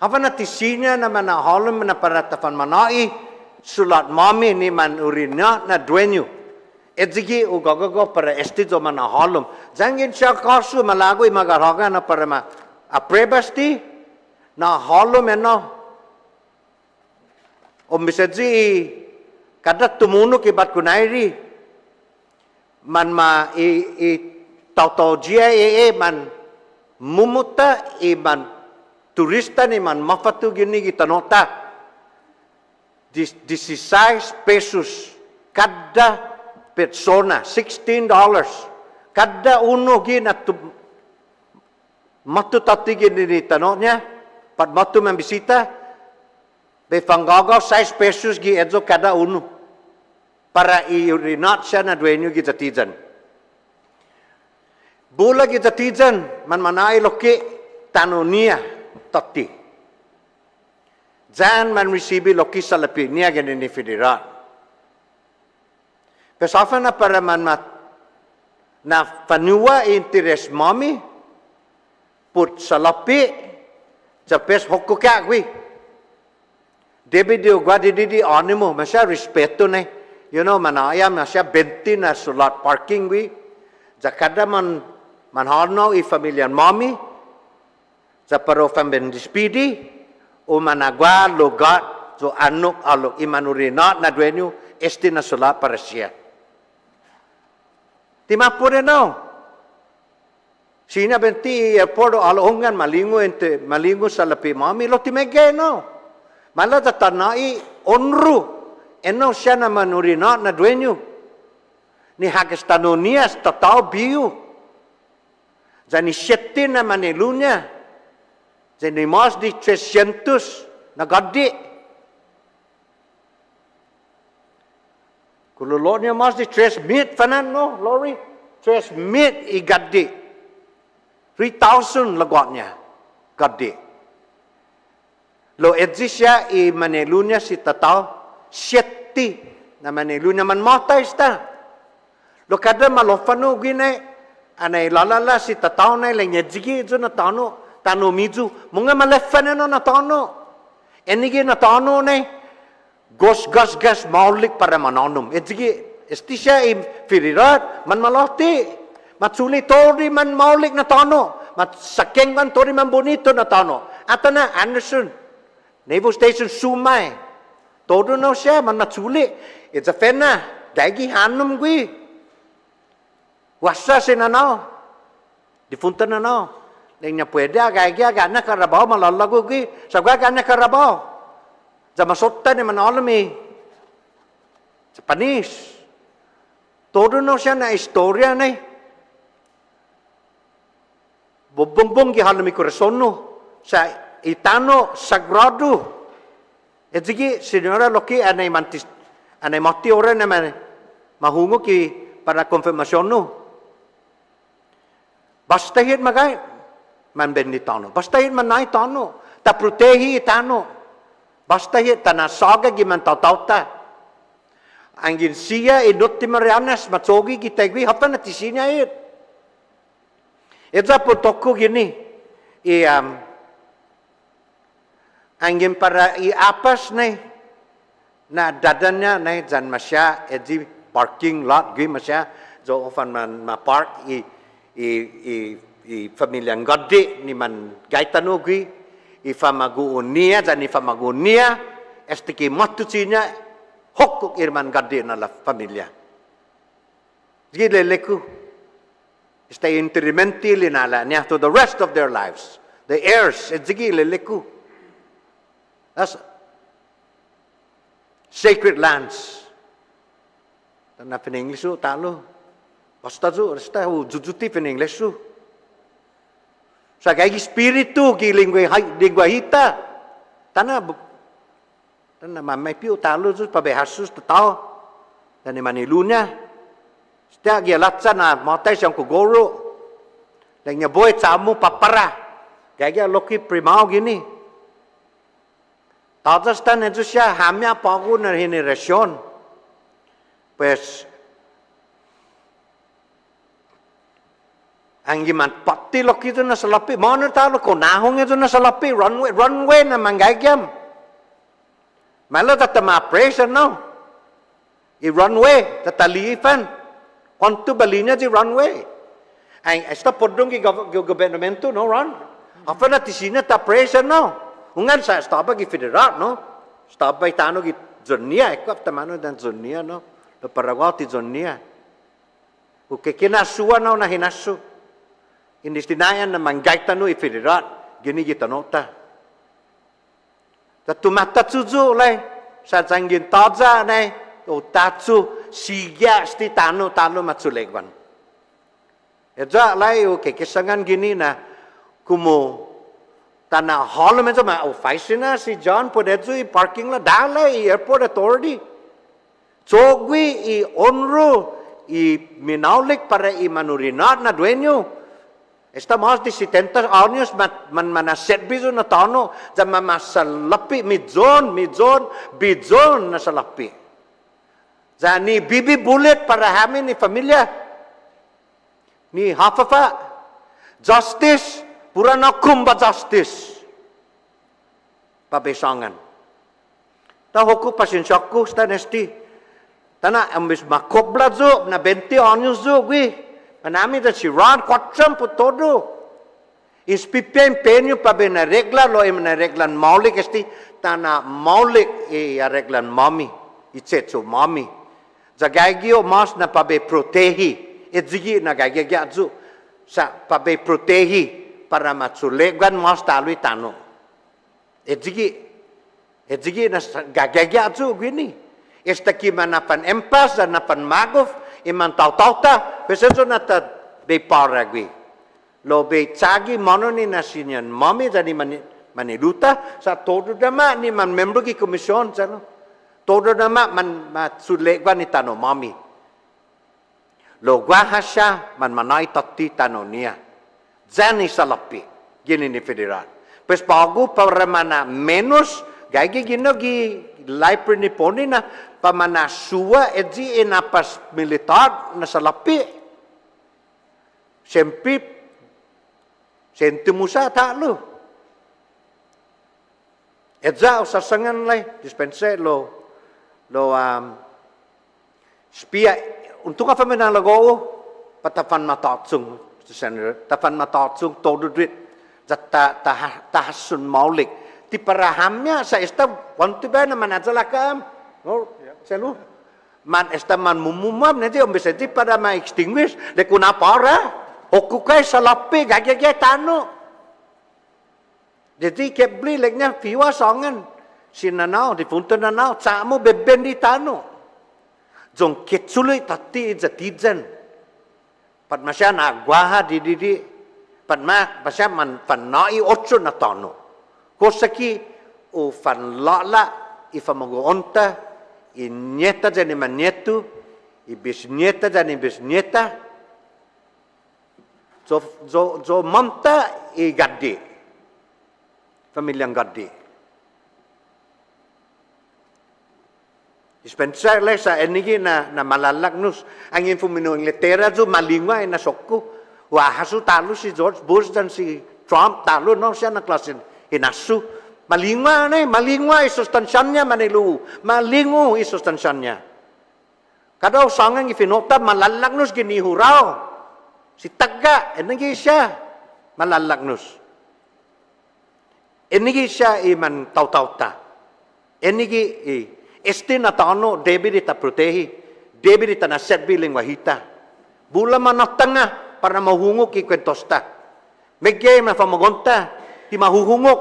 hafa na tisinya na manahalom na para tafan manai sulat mami ni man urina na dueño edzigi ugogogo para estizo manahalom jangin siya kasu malago Magaʹhågan na para ma aprebasti na halom eno o misedzi kada tumunok ibat kunairi man ma I tau jia man mumuta man turista ni man mafatu gini gitanota 16 pesos kada persona $16 kada uno gina matutati gini tanotnya pat matu membisita befanggago 6 pesos gi edzo kada uno para iurinat siya na dueño gitatijan. Bula gitatijan man manai loki tanonia tati. Jan man resibi loki salapi niya ganin ni federal. Pesafa na para man na fanua interes mami put salapi japes hokuka gwi debi dio guadidi animo masya respeto ne you know manaya masya benti na sulat parking gwi jakada man harno I familian mami japaro famben dispidi o managwa logat so anuk alok imanurina na duenyo esti na sulat parasia timapure no sina benti airport alongan malingo salapi mami lo timege no mala tatanai onru eno siya na manurina na duenyo ni hagestanonia tatao biu jani syetin na manilunya jani mas di 300 na gadi kululornya mas di 3 mit fanan no lori 3 mit I gadi 3,000 lagotnya gadi lo edzisya I manilunya si tatao syeti na manilunya man matai sta lo kada malofanu gine anai lalala si tatao nai lengnya jigi jo na tano miju munga malefane no na tano enigi na tano nai gas maulik para mananum jigi estisya I firirat man maloti matsuli tori man maulik na tano matsakeng man tori man bonito na tano atana Anderson Naval Station Sumai todo no siya man matsuli it's a fena dagi hanum gui wasa sinanaw difunta na no lengnya puede agaya gana karabao malalago gui sagwa gana karabao jamasotta ni manalami Japanese todo no siya na istorya na bobongbong gihalami corazon no sa itano sagrado ejigi senyora loki anay mati ora na mahungo ki para konfirmasyon no basta hit magay man bendi tano basta hit man nai tano ta protehi tano basta hit tanasaga giman tautauta angin siya inutti marianas matsogi gitegwi hapa na tisinya it eza potoko gini angin para apas na dadanya jan masya edi parking lot gui masya jo ofan man ma park I familia gade ni man gaitano gui I famaguunia jan I famaguunia estiki matucinya hokuk irman gade na la familia gile leku stay interimenti linala nia to the rest of their lives the heirs edzigi leku that's sacred lands na in English talo basta resta jujuti in English sa kay spiritu ki lingua hita tana mamay piu talo ju pabehasus tao tani manilunya sta gialatsa na matay siyang kugoro lengnya boy tamu papara kaya loki primao gini Tadastan itu siya hamya pagu na generasyon. Pues ang giman pati loki itu na salapi. Mana talo ko nahong itu na salapi runway na manggayam. Malo tatama pressure no. I runway tatalifan. Kontu balinya di runway. Ang esta podong ki gobernamento no run. Apa na tisina ta pressure no. Ungan sa staba gi federal no staba itano gi zonia eko tamano dan zonia no lo paragoti zonia o que kinasua no na hinasu indistinayan na mangaitano I federal gini gi tanota tatumata tsuzu lai sa jangin taza nai o tatsu siya sti tano talo matsulegwan eja lai o que kisangan gini na kumo Tana hall में जो मैं office ना सी जान पड़े जो ये parking ला डाला ये airport authority चोगवी ये onru ये minaulik para ये manurinat na dueño esta más de 70 años man set bizo na tano jam masalapi midjon na salapi jani bibi bullet para hamin ni familia ni hafafa justice pura nakum ba justice pabesangan ta hoku pasin shakku stanesti tana ambis makobla zo na 20 anos zo gui manami da si ran kwatram putodo ispipem penyu pabe na regla lo em na reglan maulik esti tana maulik e ya reglan mami ichetso mami jagagio mas na pabe protehi edzigi na gagagya zu sa pabe protehi para matsulegan mas talui tano edzigi na gagagya zu gini estaki manapan empas dan napan magov iman tau-tauta besenso na ta be paragwi lo be chagi mononi na sinyan mami jadi maniluta sa todo dama ni man member ki komisyon sano todo dama man matsulegan ni tano mami lo Guåhan man manai tati tano nia jani salapi gini ni federal pues bagu para mana menos gagi gino gi life ni poni na pamana suwa edji enapas militar na salapi sempi sentimusa tak lu edza usasangan lai dispense lo spia untuk apa menang lago patafan matatsung senator tafan matatsung todudrit jatta tahasun maulik ti parahamnya sa esta wantu ba na manadzalakam no selu man esta man mumumam nanti ombeseti pada ma extinguish de kuna para okukai salape gagagya tano jadi kebli leknya fiwa songan sinanao di punta nanao samo beben di tano jong ketsului tati jatijan pat masya na Guåhan di pat ma masya man fanai otso na tano kosaki o fan lala ifamago onta inyeta jani manietu ibisnyeta jani bisnyeta jo manta i gaddi familya gaddi dispensa lesa enigi na malalak nus angin fumino Inglaterra jo malingwa na sokku wa hasu talu si George Bush dan si Trump talu no siya na klasin inasu malingwa isustansyanya manilu malingu isustansyanya kadaw sangang ifinota malalak nus gini hurao si taga enigi siya malalak nus enigi siya iman tau-tauta enigi este na tano debi ta protehi debi ta na setbi lingwa hita bula manatanga para mahungok ki kwentosta megay na famagonta ti mahuhungok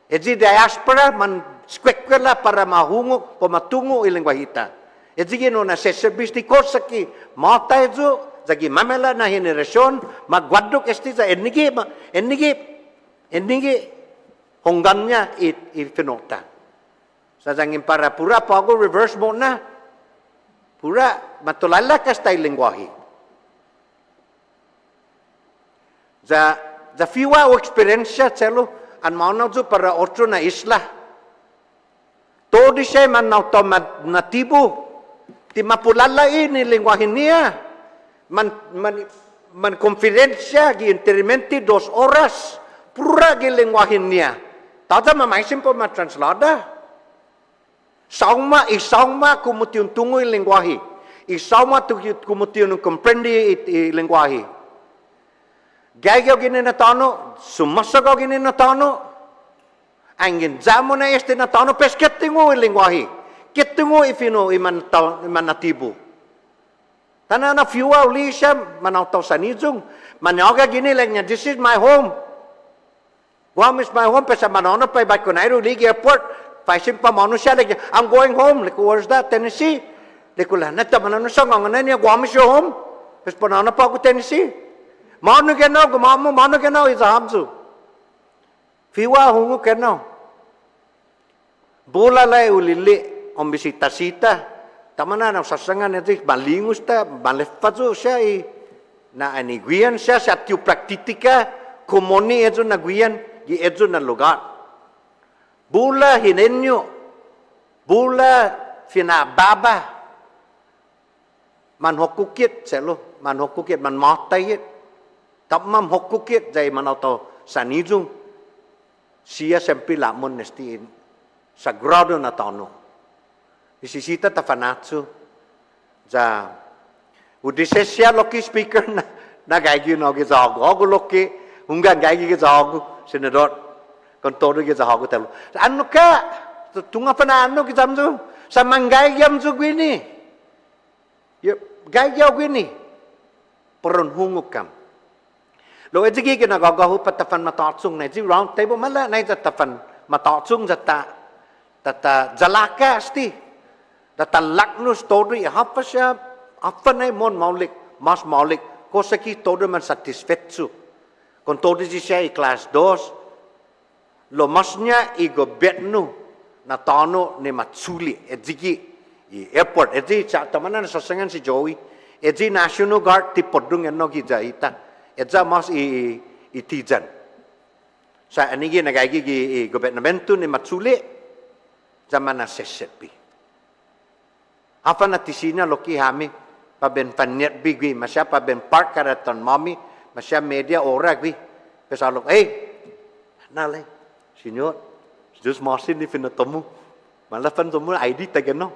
eji diaspora man skwekla para mahungok pamatungo ilingwa hita eji no na setbi ti kosaki mata ejo jagi mamela na generasyon magwadok esti sa enigi honggannya ifinota sa jangin para pura pago reverse mo na pura matulala ka style lingwahi za fiwa o experience celo an mauna jo para otro na isla todo siya man natibo ti mapulala ini lingwahi niya man konfidensia gi interimenti 2 oras pura gi lingwahi niya tada mamaisin po matranslada Isauma kumutiun tungu i lingwahi. Isauma kumutiun comprendi i lingwahi. Gagyo gini na tano, sumasago gini na tano. Angin jamo na este na tano, pes ketingu i lingwahi. Ketingu i fino i manatibu. Tana na fiwa uli siya, manautaw sa nizong. Manyaga gini lang niya, this is my home. Guam is my home, pesa manono pa ibat ko na ligi airport. Paisin pa manusia lagi. I'm going home. Like, where's that? Tennessee. Like, wala na taman sa nganganan niya. Guam is your home. Tapos panana pa ako Tennessee. Mano kenaw. Gumamu. Mano kenaw. Isa hamsu. Fiwa hungu kenaw. Bula lay ulili. Ombisita-sita. Tama na. Sasangan ito. Malingus ta. Malefatso siya. Na aniguyan siya. Sa tiu praktitika. Kumoni ito naguyan. Gi ito na lugar. Bula hinenyo, bula finababa, man hokukit selo man hokukit man matayit tamam hokukit jay man auto sanijung siya sempre lamon nestiin sagrado na tono isisita tafanatsu ja udisesya loki speaker na gaigi no ge jog ogu loki hunga gaigi ge jog senador kontor ge jog telu anu ka tunga pana anu ge jamju samanggai yam ju gwini ye gai yaw gwini peron hungukam lo ejigi ke na gagahu patafan matatsung na ji round table mala na tafan matatsung jata tata jalaka sti tata laknu story hapasya afanai mon maulik mas maulik kosaki todo man satisfetsu kon todo ji sai class 2 lo masnya igo betnu na tano ne matsuli ejigi i airport eji cha tamana na sasangan si Joey eji National Guard ti podung enno gi jaita eja mas i tijan sa anigi na gagi gi gobernamentu ne matsuli zamana sesepi apa na tisina loki hami pa ben panyet bigwi masya pa ben park karaton mami masya media ora gwi pesalok nale signor just masin ni finatomu malafan tomu ID tagano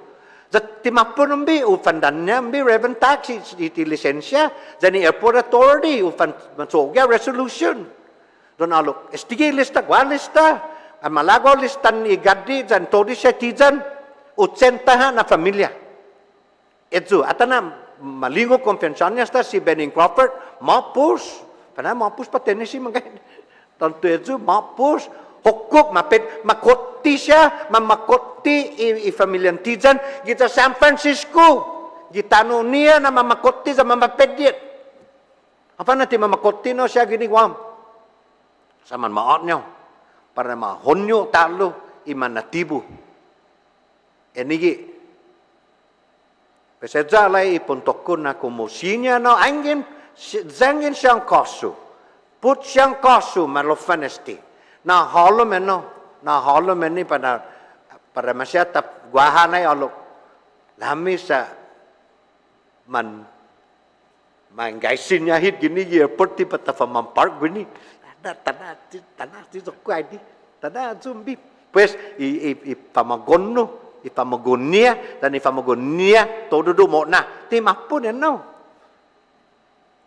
zat timapun umbi ufan dannya umbi reven tax iti lisensya jani airport authority ufan masoga resolution don alok estige lista gwa lista amalago listan igadi jan todi citizen ucentaha na familia ezu atana malingo konvensyonya sta si Benning Crawford mapus pana mapus patenesi mangay tanto ezu mapus hukuk mapet makoti siya mamakoti i familian tijan kita San Francisco gitano niya na mamakoti sa mamapedit apa na ti mamakoti no siya gini Guam saman maot nyo para mahonyo talo iman natibu enigi pesedza lai ipuntokun na kumusinya no angin zangin siyang kosu put siyang kosu malofanesti na holo meni pada masyarakat Guåhan ay alok lami sa gaisin niya hit gini airport ti patafa park gini tanah ti sokwai di tanah zumbi pues ipamagonia dan ipamagonia todo do mo na ti mapun no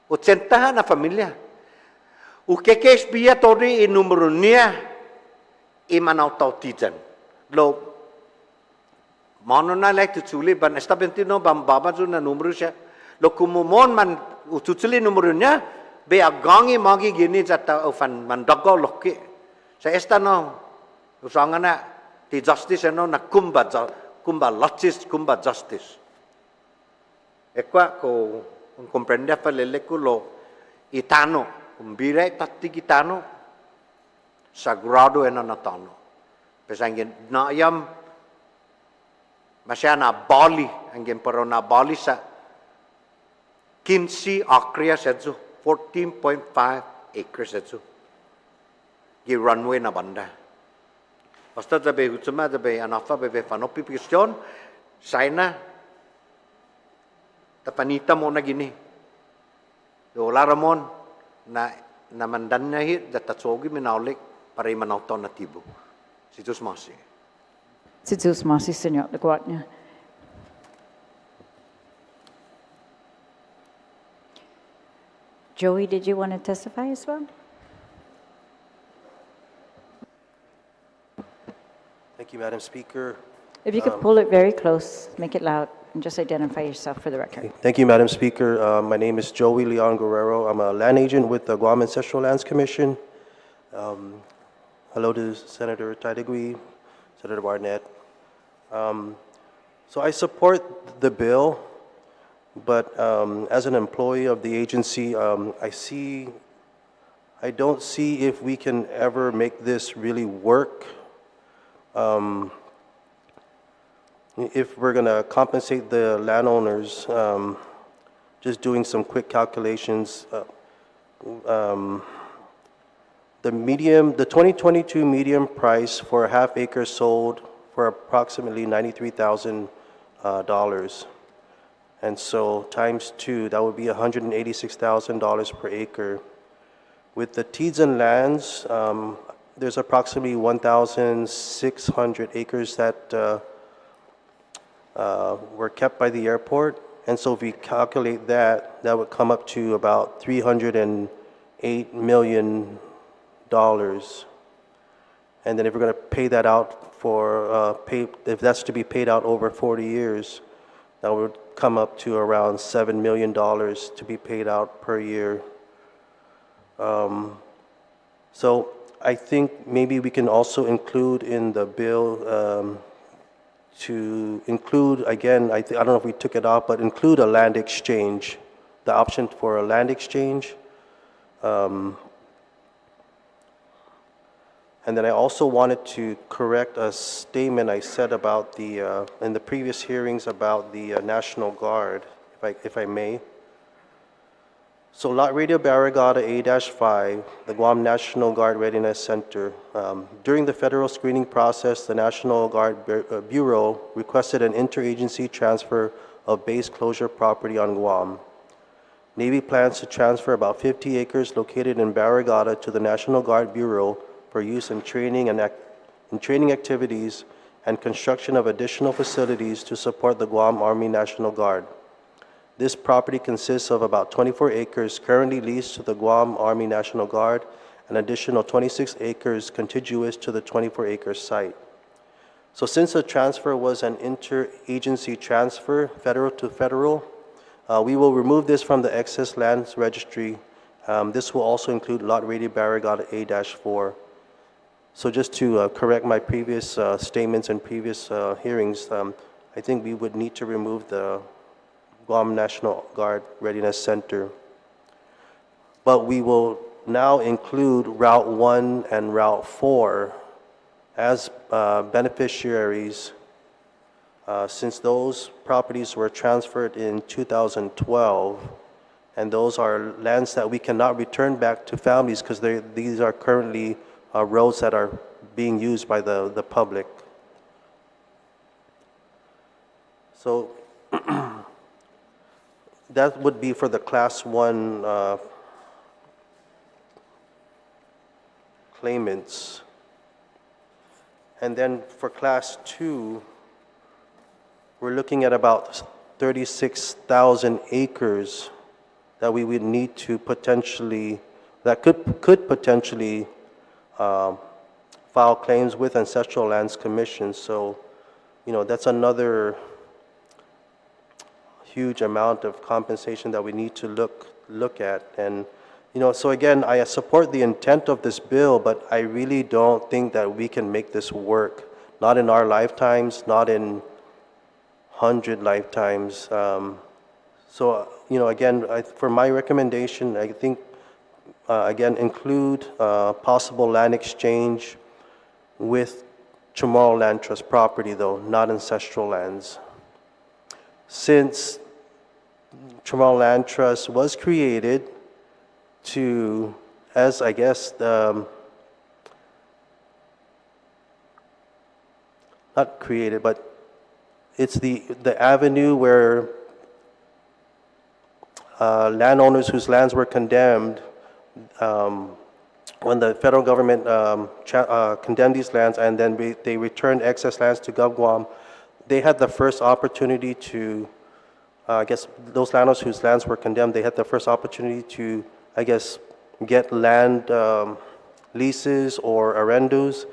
80 na familia ukekes biya tori numero niya imanaw tautijan lo mono na like tutsuli ban estabentino bamba ju na numero siya lo kumumon man ututsuli numero niya be agangi magi gini jata ufan mandago loki sa esta no usangana ti justice no na kumba justice ekwa ko comprende fa lele ko lo itano Umbirai tati kitano sagrado ena natano pesangin na yam masya na Bali angin pero na Bali sa 15 acres setsu 14.5 acres setsu gi runway na banda basta jabe hutsuma jabe anafa bebe fanopi piston saina tapanita mo na gini dolaramon na mandannya hit data tsogi minaulik para imanauton natibo. Situs masih. Situs masih senyor kuatnya. Joey, did you want to testify as well? Thank you, Madam Speaker. If you could pull it very close, make it loud, and just identify yourself for the record. Thank you, Madam Speaker. My name is Joey Leon Guerrero. I'm a land agent with the Guam Ancestral Lands Commission. Hello to Senator Taidigui, Senator Barnett. So I support the bill, but as an employee of the agency, I don't see if we can ever make this really work. If we're going to compensate the landowners, just doing some quick calculations, the 2022 median price for a half acre sold for approximately $93,000. And so times 2, that would be $186,000 per acre. With the Tizen lands, there's approximately 1,600 acres that were kept by the airport. And so if we calculate that, that would come up to about $308 million. And then if we're going to pay that out for, if that's to be paid out over 40 years, that would come up to around $7 million to be paid out per year. So I think maybe we can also include in the bill to include, again, I don't know if we took it off, but include a land exchange, the option for a land exchange. And then I also wanted to correct a statement I said about the, in the previous hearings about the National Guard, if I may. So Lot Radio Barrigada A-5, the Guam National Guard Readiness Center. During the federal screening process, the National Guard Bureau requested an interagency transfer of base closure property on Guam. Navy plans to transfer about 50 acres located in Barrigada to the National Guard Bureau for use in training and training activities and construction of additional facilities to support the Guam Army National Guard. This property consists of about 24 acres currently leased to the Guam Army National Guard, an additional 26 acres contiguous to the 24-acre site. So since the transfer was an interagency transfer, federal to federal, we will remove this from the excess lands registry. This will also include Lot Radio Barrigada A-4. So just to correct my previous statements and previous hearings, I think we would need to remove the Guam National Guard Readiness Center. But we will now include Route 1 and Route 4 as beneficiaries since those properties were transferred in 2012, and those are lands that we cannot return back to families because these are currently roads that are being used by the public. So that would be for the Class 1 claimants. And then for Class 2, we're looking at about 36,000 acres that we would need to potentially, that could potentially file claims with Ancestral Lands Commission. So, that's another huge amount of compensation that we need to look at. And, so again, I support the intent of this bill, but I really don't think that we can make this work. Not in our lifetimes, not in 100 lifetimes. So, again, for my recommendation, I think again, include possible land exchange with Chamorro Land Trust property, though, not ancestral lands. Since Chamorro Land Trust was created to, as I guess, not created, but it's the avenue where landowners whose lands were condemned when the federal government condemned these lands and then they returned excess lands to GovGuam, they had the first opportunity to, I guess, those landowners whose lands were condemned, they had the first opportunity to, I guess, get land leases or arrendos.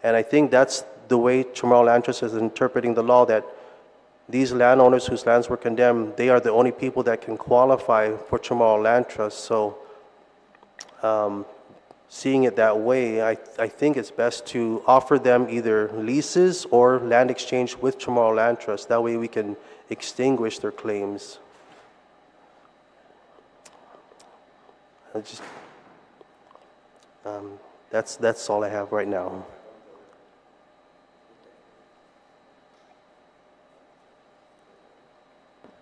And I think that's the way Chamorro Land Trust is interpreting the law, that these landowners whose lands were condemned, they are the only people that can qualify for Chamorro Land Trust. So seeing it that way, I think it's best to offer them either leases or land exchange with Chamorro Land Trust. That way we can extinguish their claims. That's all I have right now.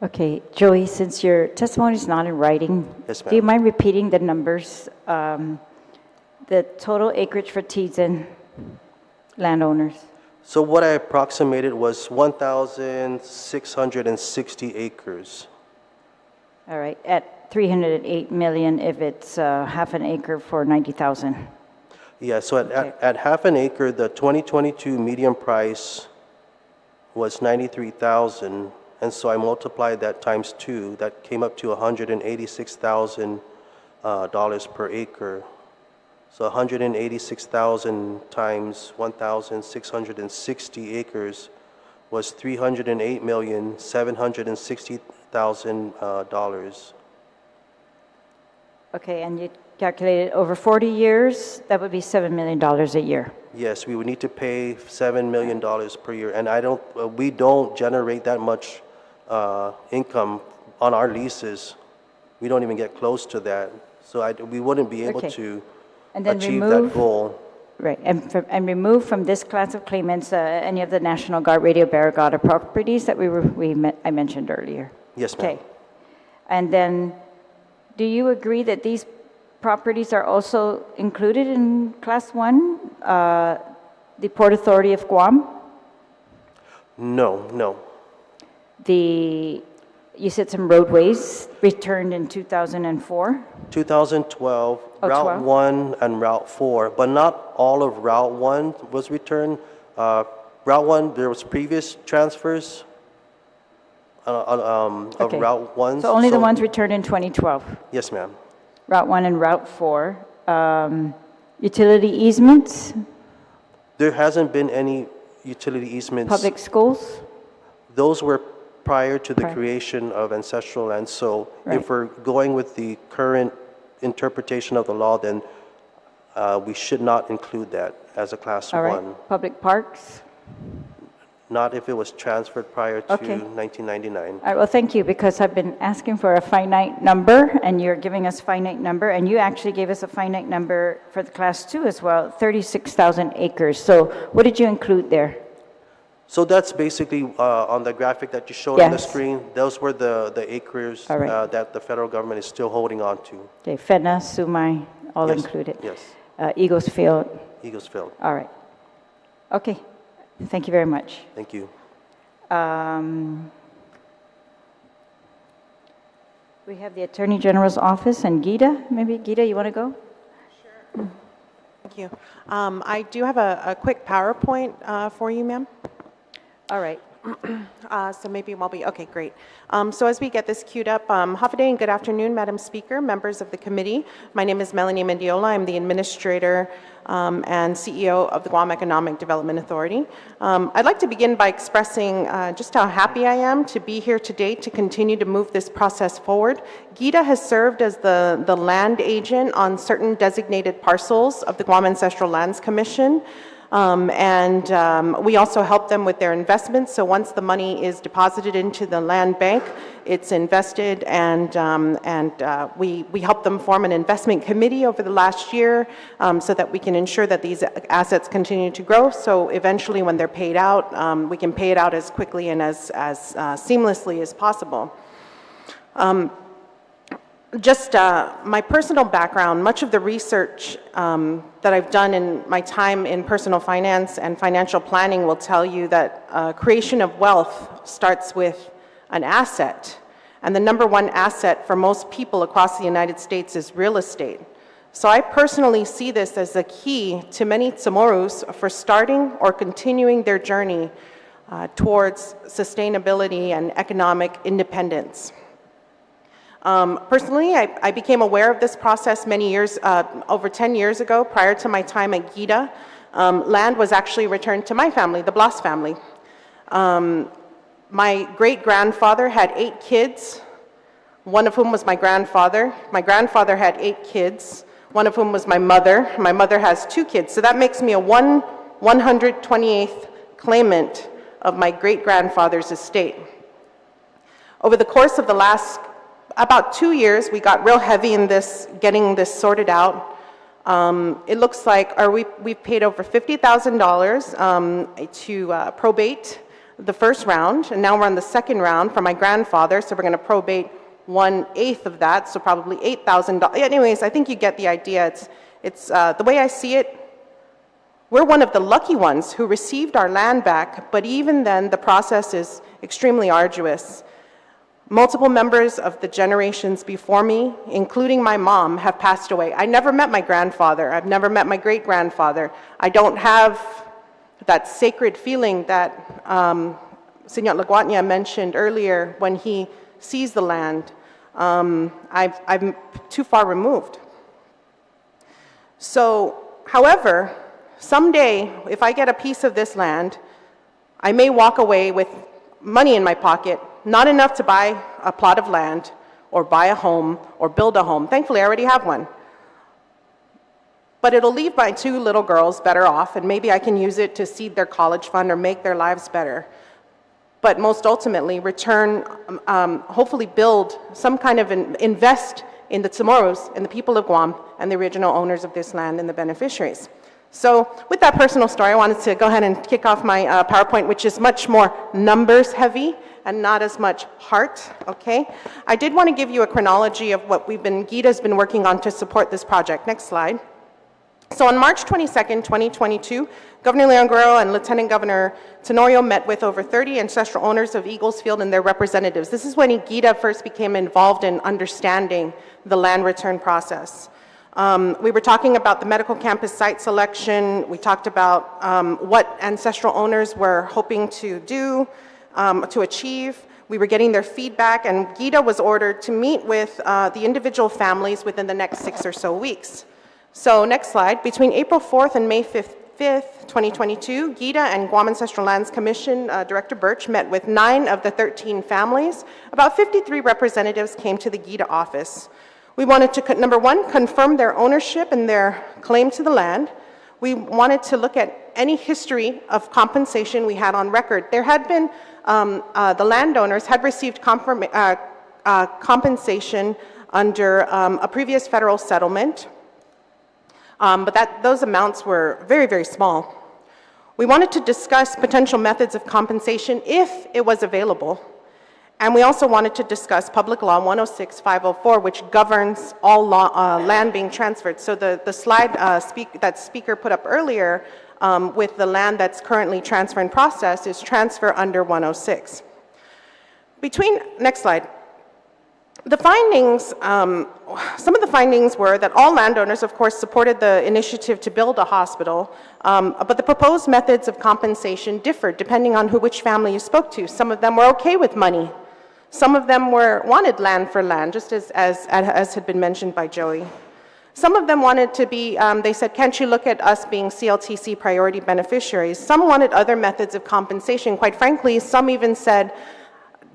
Okay, Joey, since your testimony is not in writing, Yes, do you ma'am. mind repeating the numbers? The total acreage for Tizen landowners? So what I approximated was 1,660 acres. All right, at 308 million if it's half an acre for 90,000. Yeah, so at half an acre, the 2022 median price was 93,000, and so I multiplied that times 2. That came up to $186,000 per acre. So 186,000 times 1,660 acres was $308,760,000. Okay, and you calculated over 40 years, that would be $7 million a year. Yes, we would need to pay $7 million per year, and we don't generate that much income on our leases. We don't even get close to that, so we wouldn't be able to And then achieve that goal. Right, and remove from this class of claimants any of the National Guard Radio Barrigada properties that I mentioned earlier. Yes, ma'am. Okay, and then do you agree that these properties are also included in Class 1, the Port Authority of Guam? No. You said some roadways returned in 2004? 2012, Oh, Route 12? 1 and Route 4, but not all of Route 1 was returned. Route 1, there was previous transfers of Okay. Route 1. So only the ones returned in 2012? Yes, ma'am. Route 1 and Route 4. Utility easements, There hasn't been any utility easements. public schools? Those were prior to the Prior. creation of ancestral land. So Right. if we're going with the current interpretation of the law, then we should not include that as a Class All right. 1. Public parks? Not if it was transferred prior to Okay. 1999. All right, well, thank you, because I've been asking for a finite number, and you're giving us finite number, and you actually gave us a finite number for the Class 2 as well, 36,000 acres. So what did you include there? So that's basically on the graphic that you showed on the Yes. screen. Those were the acres All right. that the federal government is still holding on to. Okay, Fena, Sumai, all Yes, included. yes. Eagles Field, Eagles Field. all right. Okay, thank you very much. Thank you. We have the Attorney General's office and Gita. Maybe, Gita, you want to go? Thank you. I do have a quick PowerPoint for you, ma'am. All right. So maybe while okay, great. So as we get this queued up, Hafa and good afternoon, Madam Speaker, members of the committee. My name is Melanie Mendiola. I'm the Administrator and CEO of the Guam Economic Development Authority. I'd like to begin by expressing just how happy I am to be here today to continue to move this process forward. Gita has served as the land agent on certain designated parcels of the Guam Ancestral Lands Commission. We also help them with their investments. So once the money is deposited into the land bank, it's invested, and we help them form an investment committee over the last year so that we can ensure that these assets continue to grow. So eventually, when they're paid out, we can pay it out as quickly and as seamlessly as possible. Just my personal background, much of the research that I've done in my time in personal finance and financial planning will tell you that creation of wealth starts with an asset. And the number one asset for most people across the United States is real estate. So I personally see this as a key to many Chamorros for starting or continuing their journey towards sustainability and economic independence. Personally, I became aware of this process many years, over 10 years ago, prior to my time at Gita. Land was actually returned to my family, the Blas family. My great-grandfather had 8 kids, one of whom was my grandfather. My grandfather had 8 kids, one of whom was my mother. My mother has 2 kids, so that makes me a 128th claimant of my great-grandfather's estate. Over the course of the last about 2 years, we got real heavy in this, getting this sorted out. It looks like we've paid over $50,000 to probate the first round, and now we're on the second round for my grandfather, so we're going to probate 1/8 of that, so probably $8,000. Anyways, I think you get the idea. It's the way I see it, we're one of the lucky ones who received our land back, but even then, the process is extremely arduous. Multiple members of the generations before me, including my mom, have passed away. I never met my grandfather. I've never met my great-grandfather. I don't have that sacred feeling that Senor Guåhan mentioned earlier when he sees the land. I'm too far removed. So, however, someday, if I get a piece of this land, I may walk away with money in my pocket, not enough to buy a plot of land or buy a home or build a home. Thankfully, I already have one. But it'll leave my 2 little girls better off, and maybe I can use it to seed their college fund or make their lives better. But most ultimately, return, hopefully build some kind of invest in the Tsumoros, in the people of Guam, and the original owners of this land and the beneficiaries. So with that personal story, I wanted to go ahead and kick off my PowerPoint, which is much more numbers heavy and not as much heart, okay? I did want to give you a chronology of what Gita's been working on to support this project. Next slide. So on March 22nd, 2022, Governor Leon Guerrero and Lieutenant Governor Tenorio met with over 30 ancestral owners of Eagles Field and their representatives. This is when Gita first became involved in understanding the land return process. We were talking about the medical campus site selection. We talked about what ancestral owners were hoping to do, to achieve. We were getting their feedback, and Gita was ordered to meet with the individual families within the next 6 or so weeks. So next slide. Between April 4th and May 5th, 2022, Gita and Guam Ancestral Lands Commission Director Birch met with 9 of the 13 families. About 53 representatives came to the Gita office. We wanted to, number 1, confirm their ownership and their claim to the land. We wanted to look at any history of compensation we had on record. There had been, the landowners had received compensation under a previous federal settlement, but those amounts were very, very small. We wanted to discuss potential methods of compensation if it was available. And we also wanted to discuss Public Law 106-504, which governs all land being transferred. So the slide that speaker put up earlier with the land that's currently transfer in process is transfer under 106. Next slide. The findings, some of the findings were that all landowners, of course, supported the initiative to build a hospital, but the proposed methods of compensation differed depending on which family you spoke to. Some of them were okay with money. Some of them wanted land for land, just as had been mentioned by Joey. Some of them wanted to be, they said, can't you look at us being CLTC priority beneficiaries? Some wanted other methods of compensation. Quite frankly, some even said,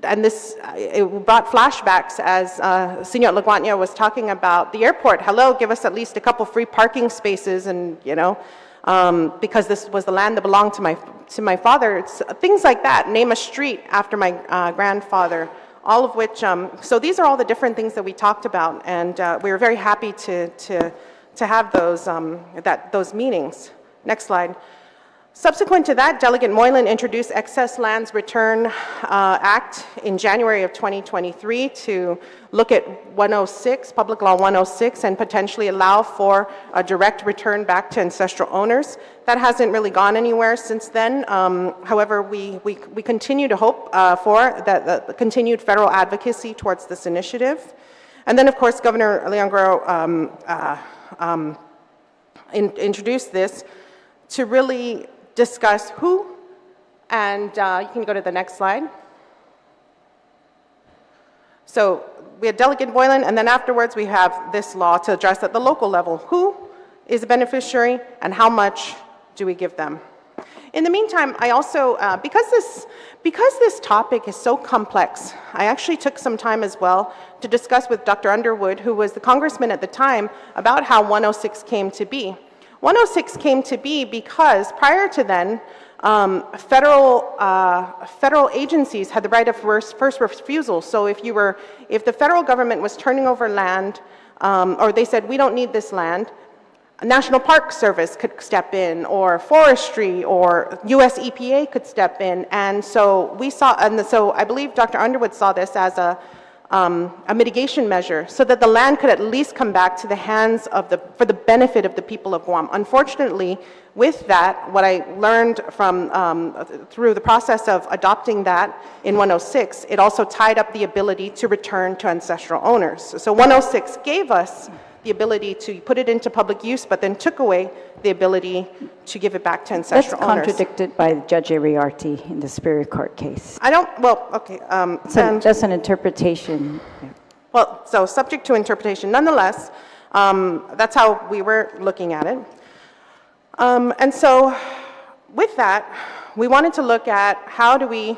and it brought flashbacks as Senor Guåhan was talking about the airport. Hello, give us at least a couple free parking spaces, and because this was the land that belonged to my father. It's things like that. Name a street after my grandfather. All of which, so these are all the different things that we talked about, and we were very happy to have those meetings. Next slide. Subsequent to that, Delegate Moylan introduced Excess Lands Return Act in January of 2023 to look at 106, Public Law 106, and potentially allow for a direct return back to ancestral owners. That hasn't really gone anywhere since then. However, we continue to hope for the continued federal advocacy towards this initiative. And then, of course, Governor Leon Guerrero introduced this to really discuss who, and you can go to the next slide. So we had Delegate Moylan, and then afterwards we have this law to address at the local level. Who is a beneficiary, and how much do we give them? In the meantime, I also, because this topic is so complex, I actually took some time as well to discuss with Dr. Underwood, who was the congressman at the time, about how 106 came to be. 106 came to be because prior to then, federal agencies had the right of first refusal. So if the federal government was turning over land, or they said, we don't need this land, a National Park Service could step in, or forestry, or US EPA could step in. And so we saw, and so I believe Dr. Underwood saw this as a mitigation measure so that the land could at least come back to the hands of for the benefit of the people of Guam. Unfortunately, with that, what I learned from, through the process of adopting that in 106, it also tied up the ability to return to ancestral owners. So 106 gave us the ability to put it into public use, but then took away the ability to give it back to ancestral owners. That's contradicted by Judge Ariarty in the Superior Court case. I don't, well, okay. So just an interpretation. Well, so subject to interpretation. Nonetheless, that's how we were looking at it. And so with that, we wanted to look at how do we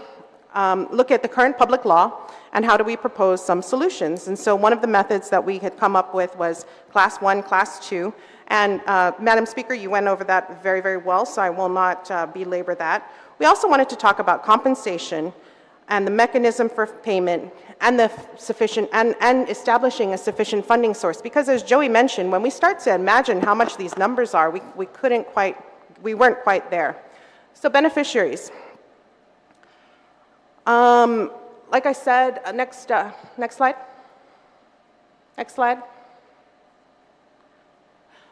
look at the current public law and how do we propose some solutions. And so one of the methods that we had come up with was Class 1, Class 2. And Madam Speaker, you went over that very, very well, so I will not belabor that. We also wanted to talk about compensation and the mechanism for payment and the sufficient and establishing a sufficient funding source. Because as Joey mentioned, when we start to imagine how much these numbers are, we weren't quite there. So beneficiaries. Like I said, next slide. Next slide.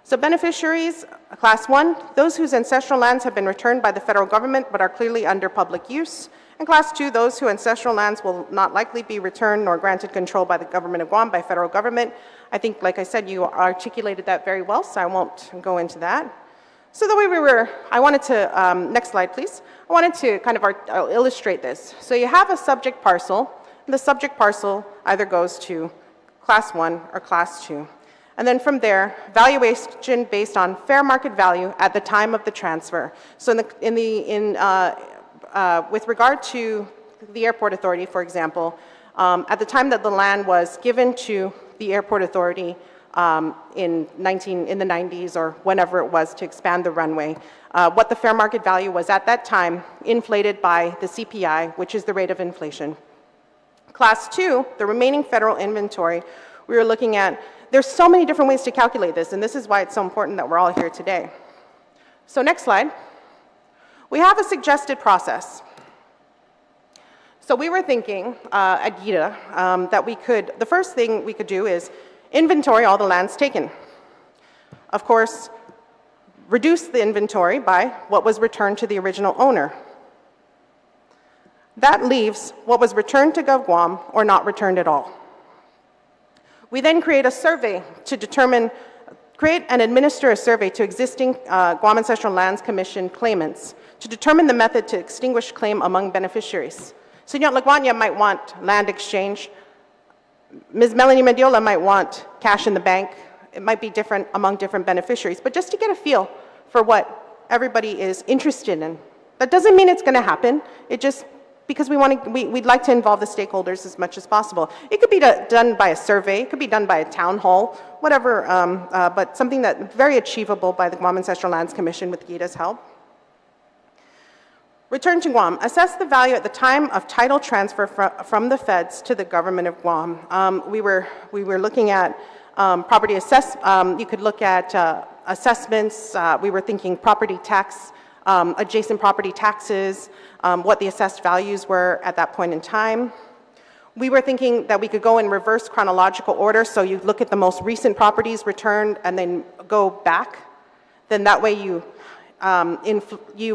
So beneficiaries, Class 1, those whose ancestral lands have been returned by the federal government but are clearly under public use. And Class 2, those whose ancestral lands will not likely be returned nor granted control by the government of Guam, by federal government. I think, like I said, you articulated that very well, so I won't go into that. So the way we were, I wanted to, next slide please. I wanted to kind of illustrate this. So you have a subject parcel, and the subject parcel either goes to Class 1 or Class 2. And then from there, valuation based on fair market value at the time of the transfer. So with regard to the airport authority, for example, at the time that the land was given to the airport authority in the 90s or whenever it was to expand the runway, what the fair market value was at that time, inflated by the CPI, which is the rate of inflation. Class 2, the remaining federal inventory, we were looking at. There's so many different ways to calculate this, and this is why it's so important that we're all here today. So next slide. We have a suggested process. So we were thinking at GITA that the first thing we could do is inventory all the lands taken. Of course, reduce the inventory by what was returned to the original owner. That leaves what was returned to Gov Guam or not returned at all. We then create a survey to create and administer a survey to existing Guam Ancestral Lands Commission claimants to determine the method to extinguish claim among beneficiaries. Senor Laguana might want land exchange. Ms. Melanie Mediola might want cash in the bank. It might be different among different beneficiaries, but just to get a feel for what everybody is interested in. That doesn't mean it's going to happen. It just because we'd like to involve the stakeholders as much as possible. It could be done by a survey, it could be done by a town hall, whatever, but something that's very achievable by the Guam Ancestral Lands Commission with GITA's help. Return to Guam. Assess the value at the time of title transfer from the feds to the government of Guam. We were looking at property you could look at assessments. We were thinking property tax, adjacent property taxes, what the assessed values were at that point in time. We were thinking that we could go in reverse chronological order, so you look at the most recent properties returned and then go back. Then that way you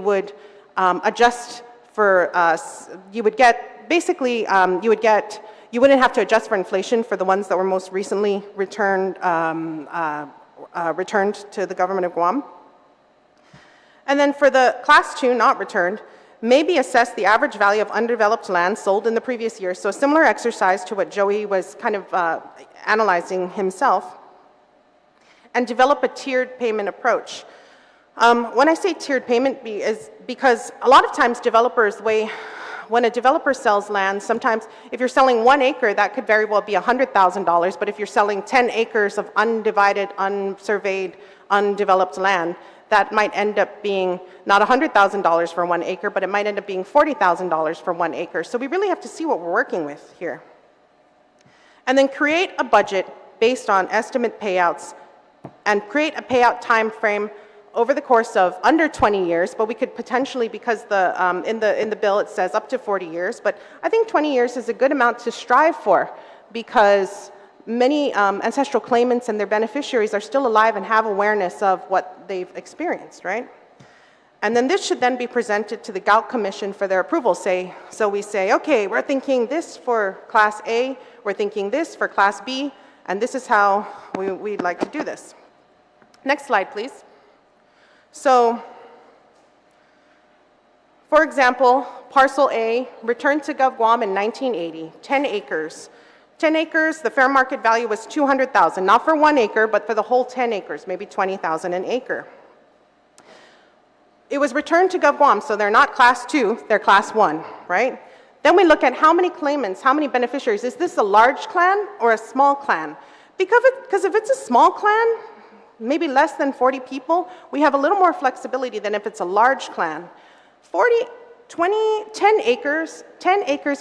would adjust for, you would get, basically, you wouldn't have to adjust for inflation for the ones that were most recently returned, returned to the government of Guam. And then for the Class 2 not returned, maybe assess the average value of undeveloped land sold in the previous year. So a similar exercise to what Joey was kind of analyzing himself, and develop a tiered payment approach. When I say tiered payment is because a lot of times developers, when a developer sells land, sometimes if you're selling 1 acre, that could very well be $100,000, but if you're selling 10 acres of undivided, unsurveyed, undeveloped land, that might end up being not $100,000 for 1 acre, but it might end up being $40,000 for 1 acre. So we really have to see what we're working with here. And then create a budget based on estimate payouts and create a payout time frame over the course of under 20 years, but we could potentially, because in the bill it says up to 40 years, but I think 20 years is a good amount to strive for. because many ancestral claimants and their beneficiaries are still alive and have awareness of what they've experienced, right? And then this should then be presented to the Gout Commission for their approval. So we say, okay, we're thinking this for Class A, we're thinking this for Class B, and this is how we'd like to do this. Next slide, please. So, for example, Parcel A, returned to Guam in 1980, 10 acres. 10 acres, the fair market value was $200,000, not for 1 acre, but for the whole 10 acres, maybe $20,000 an acre. It was returned to Guam, so they're not Class 2, they're Class 1, right? Then we look at how many claimants, how many beneficiaries. Is this a large clan or a small clan? Because if it's a small clan, maybe less than 40 people, we have a little more flexibility than if it's a large clan. 10 acres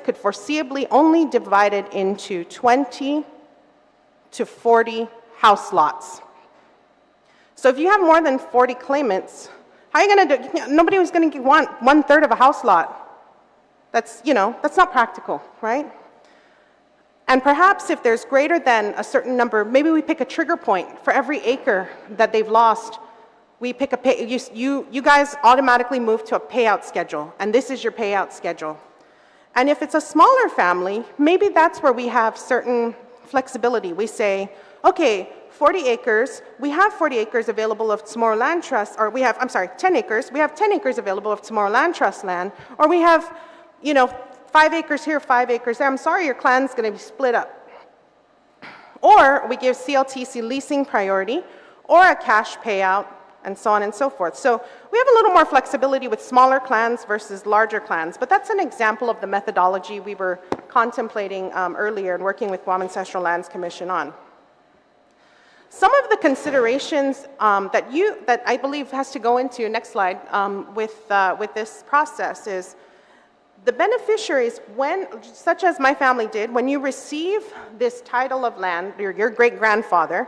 could foreseeably only be divided into 20 to 40 house lots. So if you have more than 40 claimants, how are you going to do? Nobody was going to want 1/3 of a house lot. That's not practical, right? And perhaps if there's greater than a certain number, maybe we pick a trigger point for every acre that they've lost. We pick you guys automatically move to a payout schedule, and this is your payout schedule. And if it's a smaller family, maybe that's where we have certain flexibility. We say, okay, 40 acres, we have 40 acres available of Tomorrow Land Trust, or we have, 10 acres, we have 10 acres available of Tomorrow Land Trust land, or we have, 5 acres here, 5 acres there. I'm sorry, your clan's going to be split up. Or we give CLTC leasing priority, or a cash payout, and so on and so forth. So we have a little more flexibility with smaller clans versus larger clans, but that's an example of the methodology we were contemplating earlier and working with Guam Ancestral Lands Commission on. Some of the considerations that I believe has to go into, next slide, with this process is the beneficiaries, such as my family did, when you receive this title of land, your great-grandfather,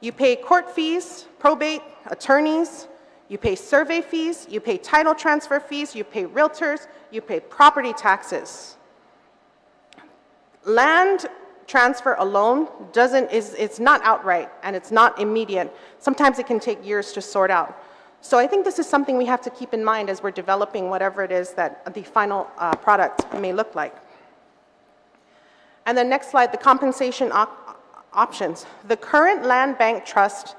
you pay court fees, probate, attorneys, you pay survey fees, you pay title transfer fees, you pay realtors, you pay property taxes. Land transfer alone it's not outright and it's not immediate. Sometimes it can take years to sort out. So I think this is something we have to keep in mind as we're developing whatever it is that the final product may look like. And then next slide, the compensation options. The current land bank trust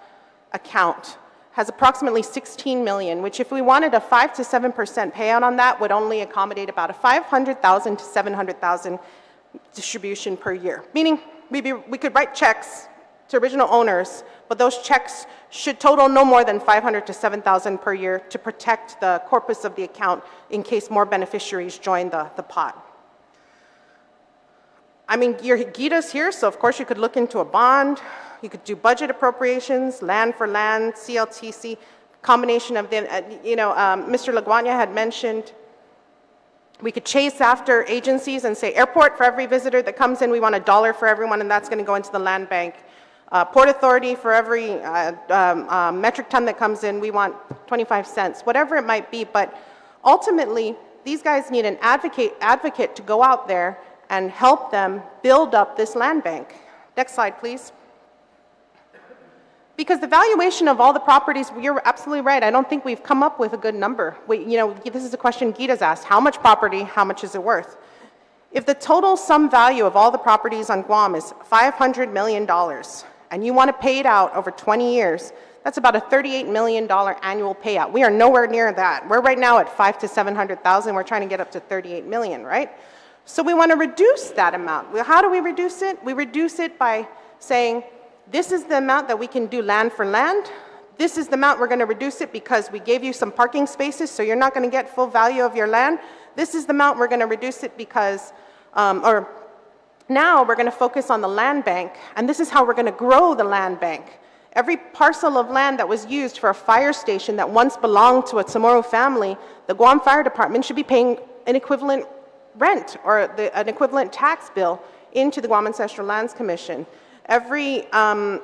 account has approximately 16 million, which if we wanted a 5 to 7% payout on that would only accommodate about a 500,000 to 700,000 distribution per year. Meaning we could write checks to original owners, but those checks should total no more than 500 to 7,000 per year to protect the corpus of the account in case more beneficiaries join the pot. I mean, your Gita's here, so of course you could look into a bond, you could do budget appropriations, land for land, CLTC, combination of them. Mr. Guåhan had mentioned we could chase after agencies and say, airport, for every visitor that comes in, we want $1 for everyone, and that's going to go into the land bank. Port Authority, for every metric ton that comes in, we want 25 cents, whatever it might be. But ultimately, these guys need an advocate to go out there and help them build up this land bank. Next slide, please. Because the valuation of all the properties, you're absolutely right. I don't think we've come up with a good number. This is a question Gita's asked. How much property, how much is it worth? If the total sum value of all the properties on Guam is $500 million, and you want to pay it out over 20 years, that's about a $38 million annual payout. We are nowhere near that. We're right now at 5 to 700,000. We're trying to get up to 38 million, right? So we want to reduce that amount. Well, how do we reduce it? We reduce it by saying, this is the amount that we can do land for land. This is the amount we're going to reduce it because we gave you some parking spaces, so you're not going to get full value of your land. This is the amount we're going to reduce it because, now we're going to focus on the land bank, and this is how we're going to grow the land bank. Every parcel of land that was used for a fire station that once belonged to a Chamorro family, the Guam Fire Department should be paying an equivalent rent or an equivalent tax bill into the Guam Ancestral Lands Commission. Again,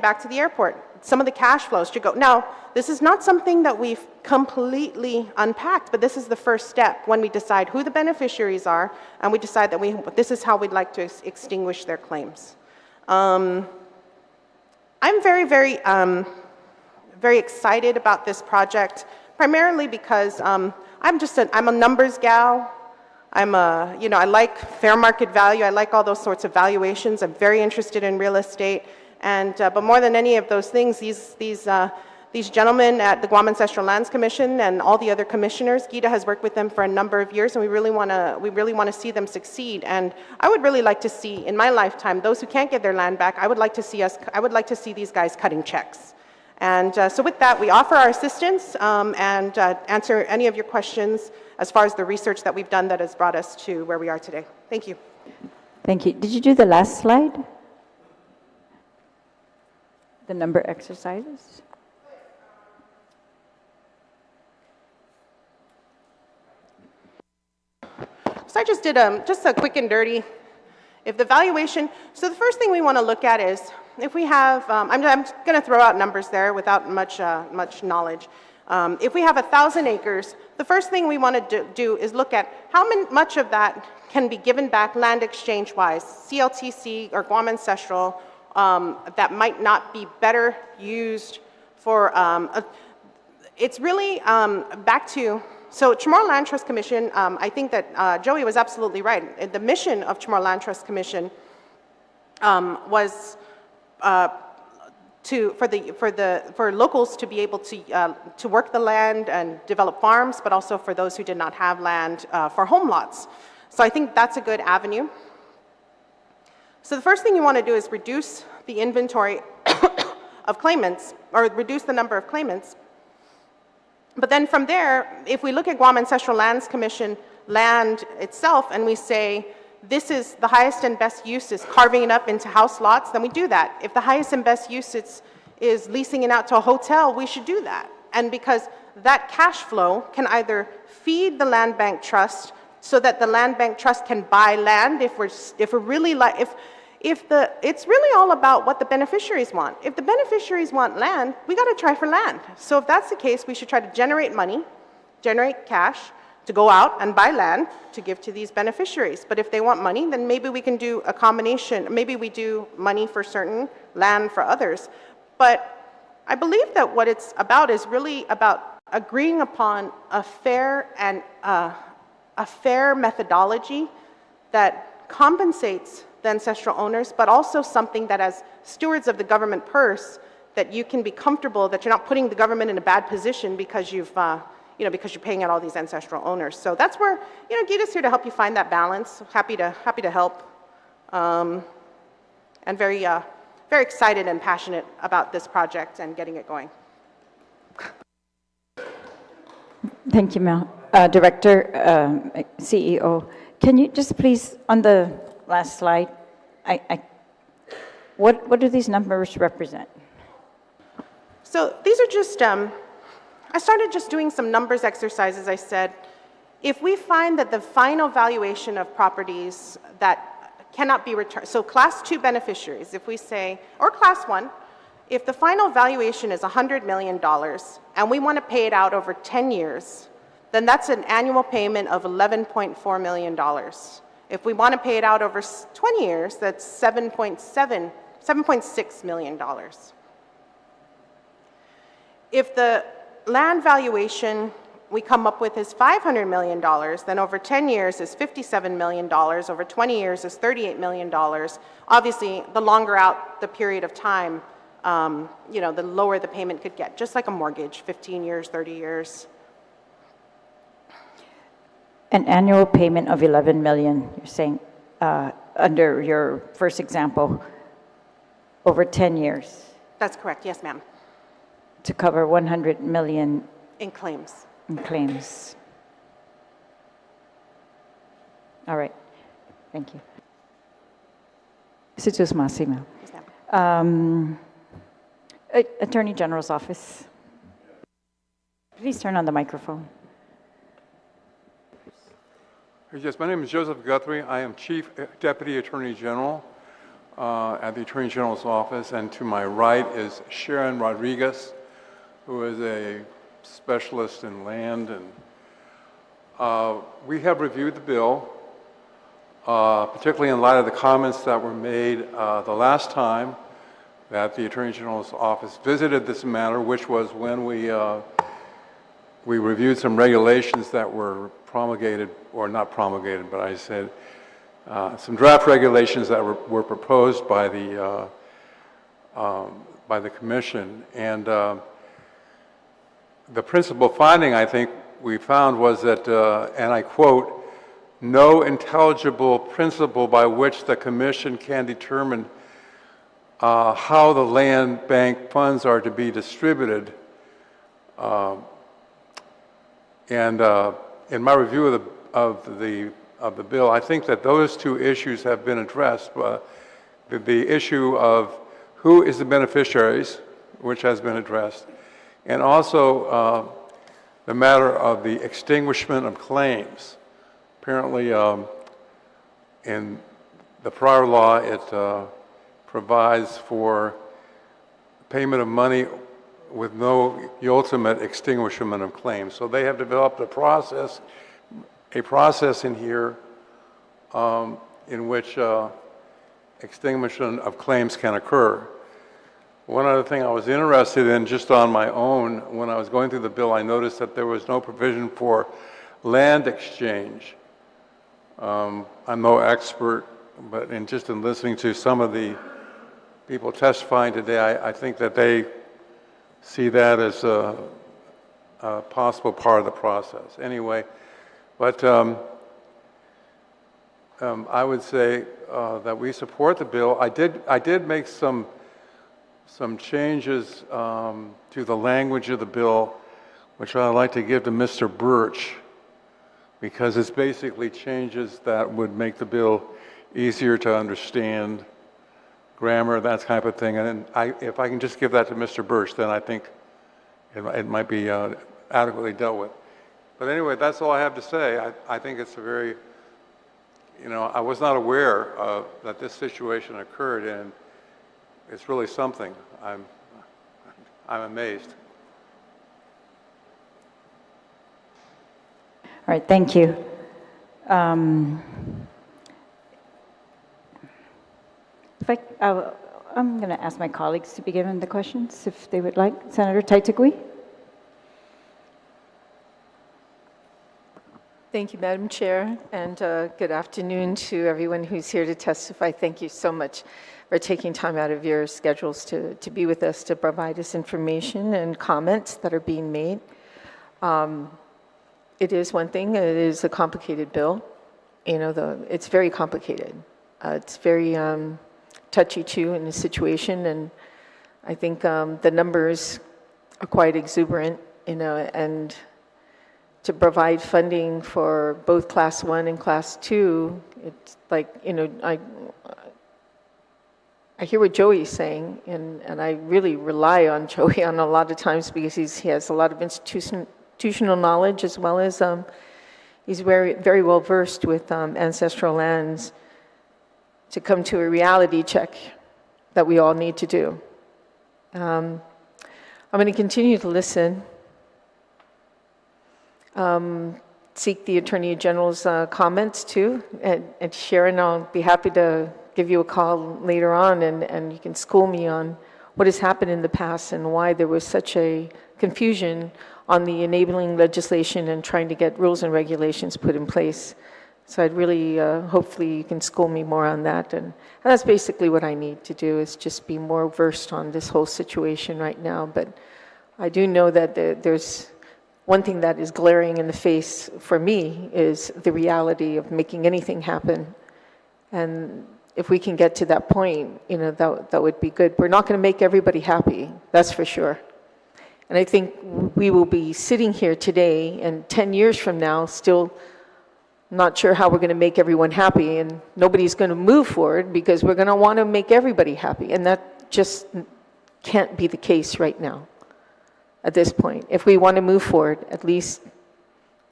back to the airport, some of the cash flows should go. Now, this is not something that we've completely unpacked, but this is the first step when we decide who the beneficiaries are, and we decide that this is how we'd like to extinguish their claims. I'm very, very, very excited about this project, primarily because I'm a numbers gal. I like fair market value. I like all those sorts of valuations. I'm very interested in real estate. But more than any of those things, these gentlemen at the Guam Ancestral Lands Commission and all the other commissioners, Gita has worked with them for a number of years, and we really want to see them succeed. And I would really like to see, in my lifetime, those who can't get their land back, I would like to see these guys cutting checks. And so with that, we offer our assistance and answer any of your questions as far as the research that we've done that has brought us to where we are today. Thank you. Thank you. Did you do the last slide? The number exercises? So I just did just a quick and dirty. If the valuation, so the first thing we want to look at is if we have, I'm going to throw out numbers there without much knowledge. If we have 1,000 acres, the first thing we want to do is look at how much of that can be given back land exchange-wise, CLTC or Guam Ancestral, that might not be better used for, it's really back to, so Chamorro Land Trust Commission, I think that Joey was absolutely right. The mission of Chamorro Land Trust Commission was for locals to be able to work the land and develop farms, but also for those who did not have land for home lots. So I think that's a good avenue. So the first thing you want to do is reduce the inventory of claimants, or reduce the number of claimants. But then from there, if we look at Guam Ancestral Lands Commission land itself and we say, this is the highest and best use is carving it up into house lots, then we do that. If the highest and best use is leasing it out to a hotel, we should do that. And because that cash flow can either feed the land bank trust so that the land bank trust can buy land it's really all about what the beneficiaries want. If the beneficiaries want land, we got to try for land. So if that's the case, we should try to generate money, generate cash, to go out and buy land to give to these beneficiaries. But if they want money, then maybe we can do a combination. Maybe we do money for certain, land for others. But I believe that what it's about is really about agreeing upon a fair methodology that compensates the ancestral owners, but also something that as stewards of the government purse, that you can be comfortable that you're not putting the government in a bad position because because you're paying out all these ancestral owners. So that's where, Gita's here to help you find that balance. Happy to help. And very excited and passionate about this project and getting it going. Thank you, Mel. Director, CEO, can you just please, on the last slide, what do these numbers represent? So these are just, I started just doing some numbers exercises. I said, if we find that the final valuation of properties that cannot be returned, so class 2 beneficiaries, if we say, or class 1, if the final valuation is $100 million and we want to pay it out over 10 years, then that's an annual payment of $11.4 million. If we want to pay it out over 20 years, that's $7.6 million. If the land valuation we come up with is $500 million, then over 10 years is $57 million, over 20 years is $38 million. Obviously, the longer out the period of time, the lower the payment could get, just like a mortgage, 15 years, 30 years. An annual payment of $11 million, you're saying, under your first example, over 10 years. That's correct, yes, ma'am. To cover $100 million in claims. All right, thank you. Yes, ma'am. Attorney General's office. Please turn on the microphone. Yes, my name is Joseph Guthrie. I am Chief Deputy Attorney General. at the Attorney General's office, and to my right is Sharon Rodriguez, who is a specialist in land. And we have reviewed the bill, particularly in light of the comments that were made the last time that the Attorney General's office visited this matter, which was when we reviewed some regulations that were promulgated, or not promulgated, but I said some draft regulations that were proposed by the commission. And the principal finding I think we found was that, and I quote, "No intelligible principle by which the commission can determine how the land bank funds are to be distributed." And in my review of the bill, I think that those two issues have been addressed. The issue of who is the beneficiaries, which has been addressed, and also the matter of the extinguishment of claims. Apparently, in the prior law, it provides for payment of money with no ultimate extinguishment of claims. So they have developed a process in here in which extinguishment of claims can occur. One other thing I was interested in just on my own, when I was going through the bill, I noticed that there was no provision for land exchange. I'm no expert, but in listening to some of the people testifying today, I think that they see that as a possible part of the process. Anyway, but I would say that we support the bill. I did make some changes to the language of the bill, which I'd like to give to Mr. Birch, because it's basically changes that would make the bill easier to understand, grammar, that type of thing. And if I can just give that to Mr. Birch, then I think it might be adequately dealt with. But anyway, that's all I have to say. I think it's a very, I was not aware that this situation occurred, and it's really something. I'm amazed. All right, thank you. I'm going to ask my colleagues to be given the questions, if they would like. Senator Taitukui. Thank you, Madam Chair, and good afternoon to everyone who's here to testify. Thank you so much for taking time out of your schedules to be with us, to provide us information and comments that are being made. It is one thing, it is a complicated bill. It's very complicated. It's very touchy too in the situation, and I think the numbers are quite exuberant, and to provide funding for both Class 1 and Class 2, it's like, I hear what Joey's saying, and I really rely on Joey on a lot of times because he has a lot of institutional knowledge, as well as he's very, very well versed with ancestral lands, to come to a reality check that we all need to do. I'm going to continue to listen, seek the Attorney General's comments too, and Sharon, I'll be happy to give you a call later on, and you can school me on what has happened in the past and why there was such a confusion on the enabling legislation and trying to get rules and regulations put in place. So I'd really, hopefully you can school me more on that. And that's basically what I need to do, is just be more versed on this whole situation right now. But I do know that there's one thing that is glaring in the face for me is the reality of making anything happen. And if we can get to that point, that would be good. We're not going to make everybody happy, that's for sure. And I think we will be sitting here today, and 10 years from now, still not sure how we're going to make everyone happy, and nobody's going to move forward because we're going to want to make everybody happy. And that just can't be the case right now, at this point. If we want to move forward, at least,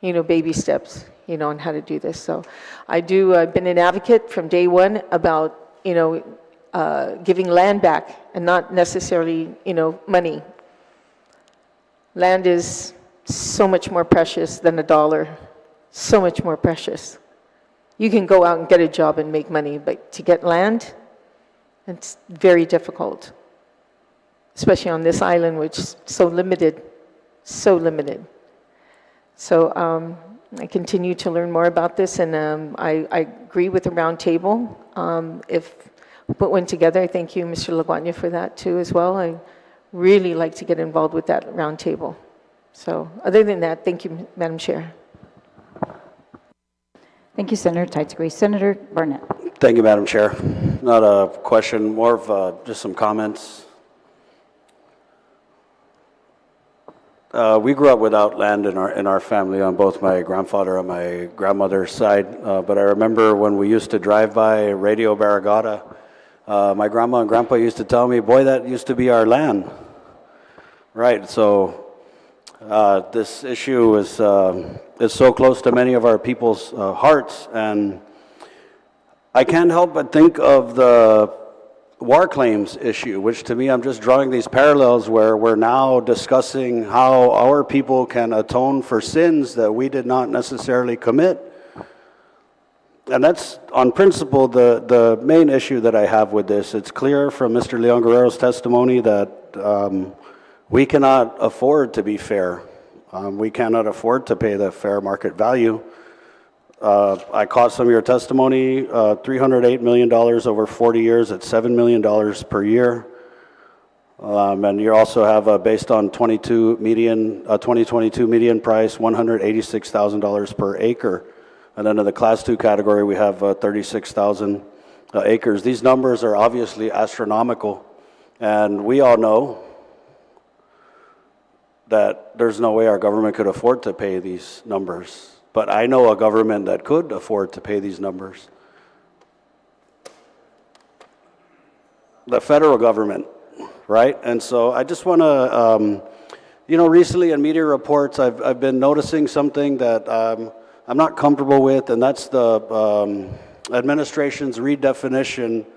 baby steps, on how to do this. So I've been an advocate from day one about, giving land back and not necessarily, money. Land is so much more precious than a dollar, so much more precious. You can go out and get a job and make money, but to get land, it's very difficult, especially on this island, which is so limited, so limited. So I continue to learn more about this, and I agree with the round table. If we put one together, I thank you, Mr. Guåhan, for that too as well. I really like to get involved with that round table. So other than that, thank you, Madam Chair. Thank you, Senator Teitzgui. Senator Barnett. Thank you, Madam Chair. Not a question, more of just some comments. We grew up without land in our family on both my grandfather and my grandmother's side, but I remember when we used to drive by Radio Barrigada, my grandma and grandpa used to tell me, boy, that used to be our land. Right, so this issue is so close to many of our people's hearts, and I can't help but think of the war claims issue, which to me, I'm just drawing these parallels where we're now discussing how our people can atone for sins that we did not necessarily commit. And that's, on principle, the main issue that I have with this. It's clear from Mr. Leon Guerrero's testimony that we cannot afford to be fair. We cannot afford to pay the fair market value. I caught some of your testimony, $308 million over 40 years at $7 million per year. And you also have, based on 2022 median price, $186,000 per acre. And then in the Class 2 category, we have 36,000 acres. These numbers are obviously astronomical. And we all know that there's no way our government could afford to pay these numbers. But I know a government that could afford to pay these numbers. The federal government, right? And so I just want to, recently in media reports, I've been noticing something that I'm not comfortable with, and that's the administration's redefinition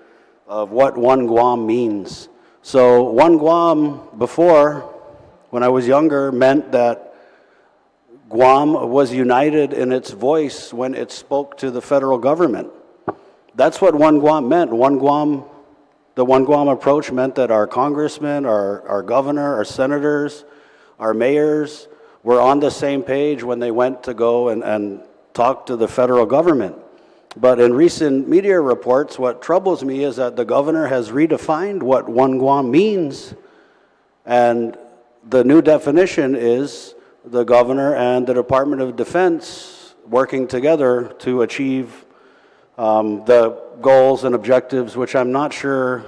of what one Guam means. So one Guam before, when I was younger, meant that Guam was united in its voice when it spoke to the federal government. That's what one Guam meant. The one Guam approach meant that our congressmen, our governor, our senators, our mayors were on the same page when they went to go and talk to the federal government. But in recent media reports, what troubles me is that the governor has redefined what one Guam means. And the new definition is the governor and the Department of Defense working together to achieve the goals and objectives, which I'm not sure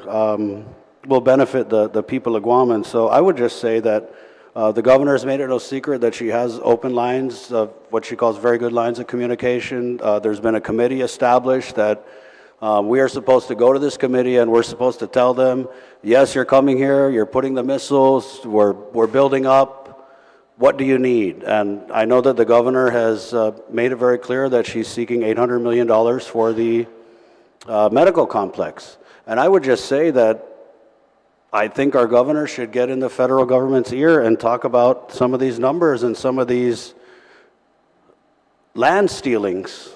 will benefit the people of Guam. And so I would just say that the governor has made it no secret that she has open lines of what she calls very good lines of communication. There's been a committee established that we are supposed to go to this committee and we're supposed to tell them, yes, you're coming here, you're putting the missiles, we're building up. What do you need? And I know that the governor has made it very clear that she's seeking $800 million for the medical complex. And I would just say that I think our governor should get in the federal government's ear and talk about some of these numbers and some of these land stealings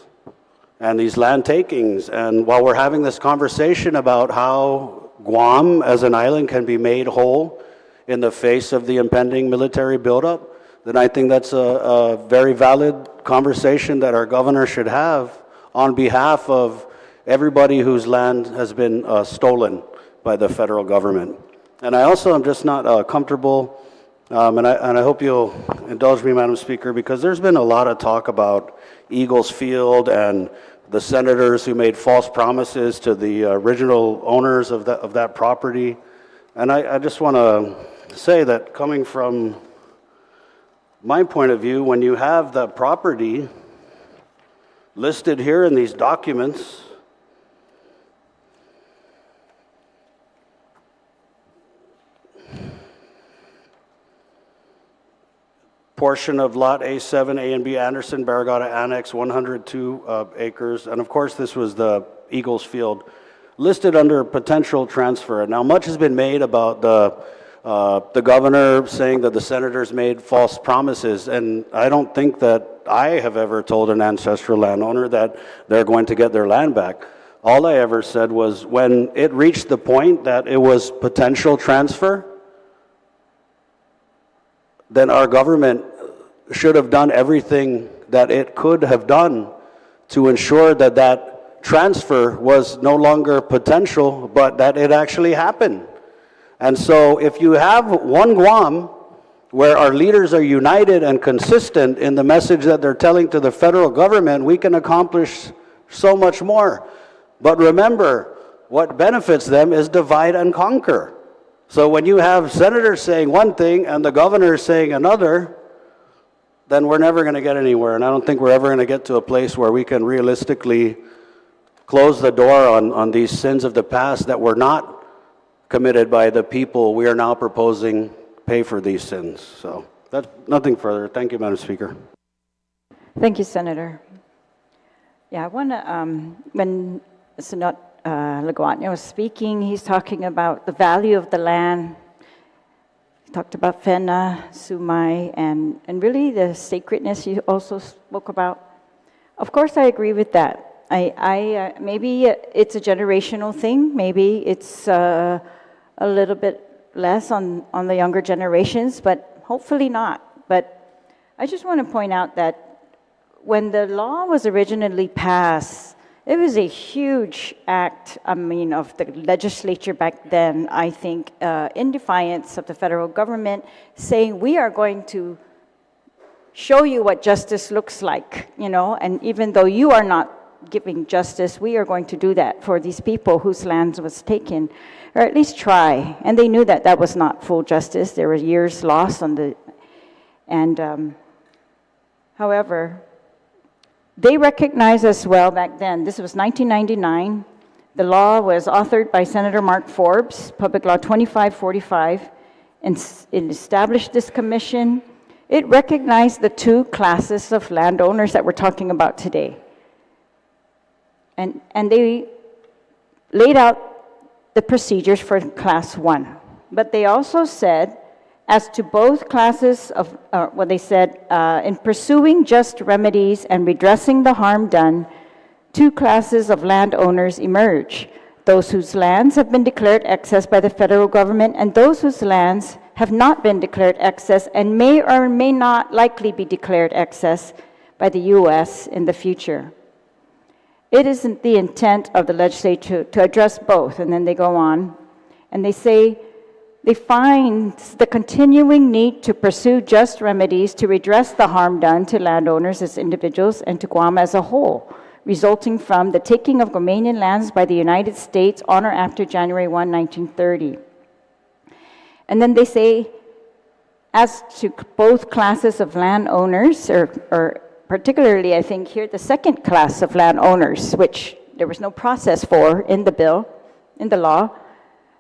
and these land takings. And while we're having this conversation about how Guam as an island can be made whole in the face of the impending military buildup, then I think that's a very valid conversation that our governor should have on behalf of everybody whose land has been stolen by the federal government. And I also am just not comfortable, and I hope you'll indulge me, Madam Speaker, because there's been a lot of talk about Eagles Field and the senators who made false promises to the original owners of that property. And I just want to say that coming from my point of view, when you have the property listed here in these documents, portion of Lot A7, A and B, Anderson, Barrigada Annex, 102 acres, and of course this was the Eagles Field. listed under potential transfer. Now, much has been made about the governor saying that the senators made false promises, and I don't think that I have ever told an ancestral landowner that they're going to get their land back. All I ever said was when it reached the point that it was potential transfer, then our government should have done everything that it could have done to ensure that that transfer was no longer potential, but that it actually happened. And so if you have one Guam where our leaders are united and consistent in the message that they're telling to the federal government, we can accomplish so much more. But remember, what benefits them is divide and conquer. So when you have senators saying one thing and the governor saying another, then we're never going to get anywhere. And I don't think we're ever going to get to a place where we can realistically close the door on these sins of the past that were not committed by the people we are now proposing pay for these sins. So that's nothing further. Thank you, Madam Speaker. Thank you, Senator. Yeah, I want to, when Senator Guåhan was speaking, he's talking about the value of the land. Talked about Fena, Sumai, and really the sacredness you also spoke about. Of course, I agree with that. Maybe it's a generational thing. Maybe it's a little bit less on the younger generations, but hopefully not. But I just want to point out that when the law was originally passed, it was a huge act, of the legislature back then, I think, in defiance of the federal government, saying we are going to show you what justice looks like, and even though you are not giving justice, we are going to do that for these people whose lands was taken, or at least try. And they knew that that was not full justice. There were years lost on the, and however, they recognized as well back then, this was 1999, the law was authored by Senator Mark Forbes, Public Law 2545, and it established this commission. It recognized the two classes of landowners that we're talking about today. And they laid out the procedures for class 1. But they also said, as to both classes of, what they said, in pursuing just remedies and redressing the harm done, two classes of landowners emerge: those whose lands have been declared excess by the federal government and those whose lands have not been declared excess and may or may not likely be declared excess by the U.S. in the future. It isn't the intent of the legislature to address both. And then they go on and they say, they find the continuing need to pursue just remedies to redress the harm done to landowners as individuals and to Guam as a whole, resulting from the taking of Guamanian lands by the United States on or after January 1, 1930. And then they say, as to both classes of landowners, or particularly, I think here, the second class of landowners, which there was no process for in the bill, in the law,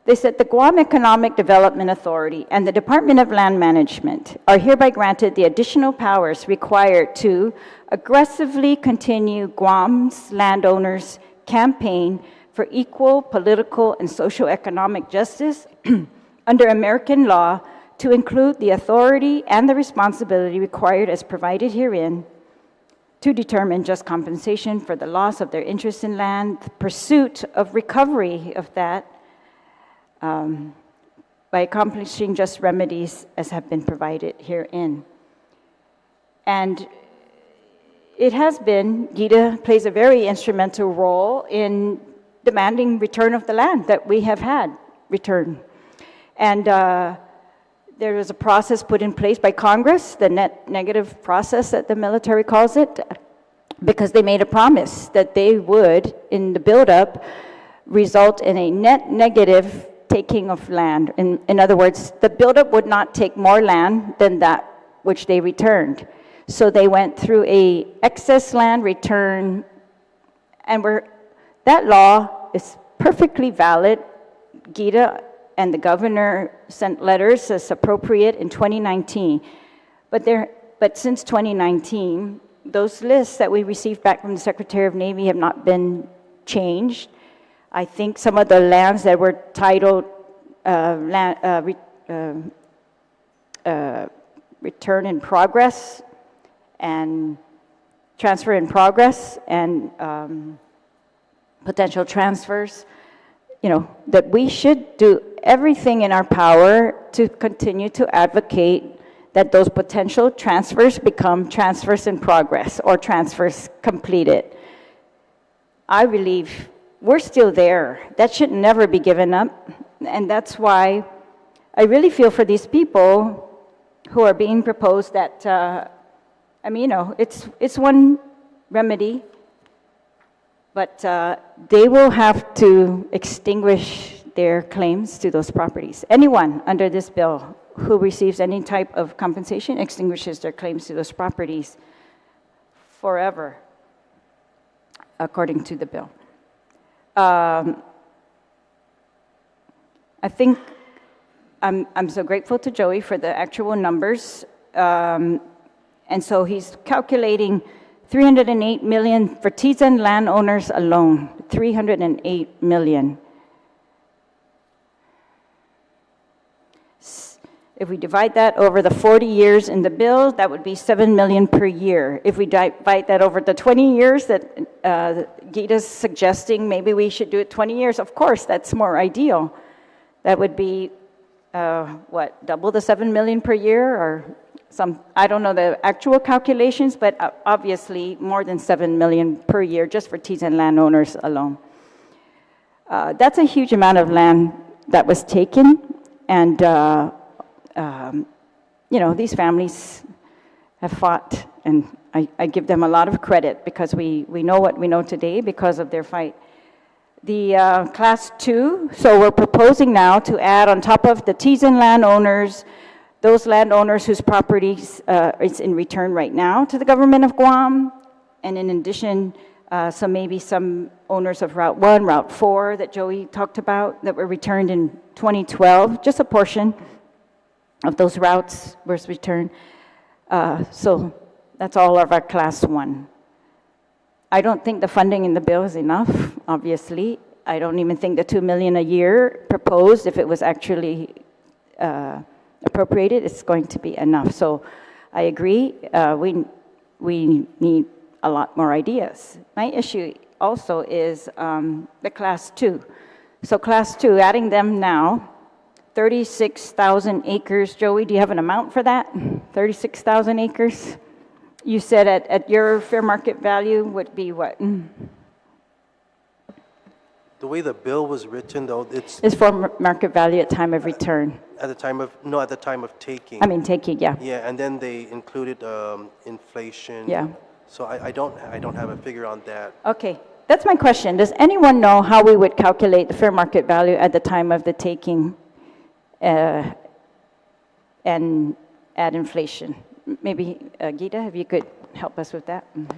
they said the Guam Economic Development Authority and the Department of Land Management are hereby granted the additional powers required to aggressively continue Guam's landowners' campaign for equal political and socio-economic justice under American law, to include the authority and the responsibility required as provided herein to determine just compensation for the loss of their interest in land, the pursuit of recovery of that, by accomplishing just remedies as have been provided herein. And it has been, GIDA plays a very instrumental role in demanding return of the land that we have had returned. And there was a process put in place by Congress, the net negative process that the military calls it, because they made a promise that they would, in the buildup, result in a net negative taking of land. In other words, the buildup would not take more land than that which they returned. So they went through a excess land return, and that law is perfectly valid. GIDA and the governor sent letters as appropriate in 2019. But since 2019, those lists that we received back from the Secretary of Navy have not been changed. I think some of the lands that were titled return in progress and transfer in progress and potential transfers, that we should do everything in our power to continue to advocate that those potential transfers become transfers in progress or transfers completed. I believe we're still there. That should never be given up. And that's why I really feel for these people who are being proposed that, it's one remedy, but they will have to extinguish their claims to those properties. Anyone under this bill who receives any type of compensation extinguishes their claims to those properties forever, according to the bill. I think I'm so grateful to Joey for the actual numbers. And so he's calculating 308 million for Tizen landowners alone, 308 million. If we divide that over the 40 years in the bill, that would be 7 million per year. If we divide that over the 20 years that Gita's suggesting, maybe we should do it 20 years. Of course, that's more ideal. That would be, double the 7 million per year or some, I don't know the actual calculations, but obviously more than 7 million per year just for Tizen landowners alone. That's a huge amount of land that was taken, and these families have fought, and I give them a lot of credit because we know what we know today because of their fight. The Class 2, so we're proposing now to add on top of the Tizen landowners, those landowners whose properties is in return right now to the government of Guam, and in addition, so maybe some owners of Route 1, Route 4 that Joey talked about that were returned in 2012, just a portion of those routes was returned. So that's all of our Class 1. I don't think the funding in the bill is enough, obviously. I don't even think the $2 million a year proposed, if it was actually appropriated, it's going to be enough. So I agree, we need a lot more ideas. My issue also is the Class 2. So Class 2, adding them now, 36,000 acres. Joey, do you have an amount for that? 36,000 acres? You said at your fair market value would be what? The way the bill was written, though, it's for market value at time of return. at the time of taking. I mean, taking, yeah. Yeah, and then they included inflation. Yeah. So I don't have a figure on that. Okay, that's my question. Does anyone know how we would calculate the fair market value at the time of the taking and add inflation? Maybe, Gita, if you could help us with that. Mm-hmm.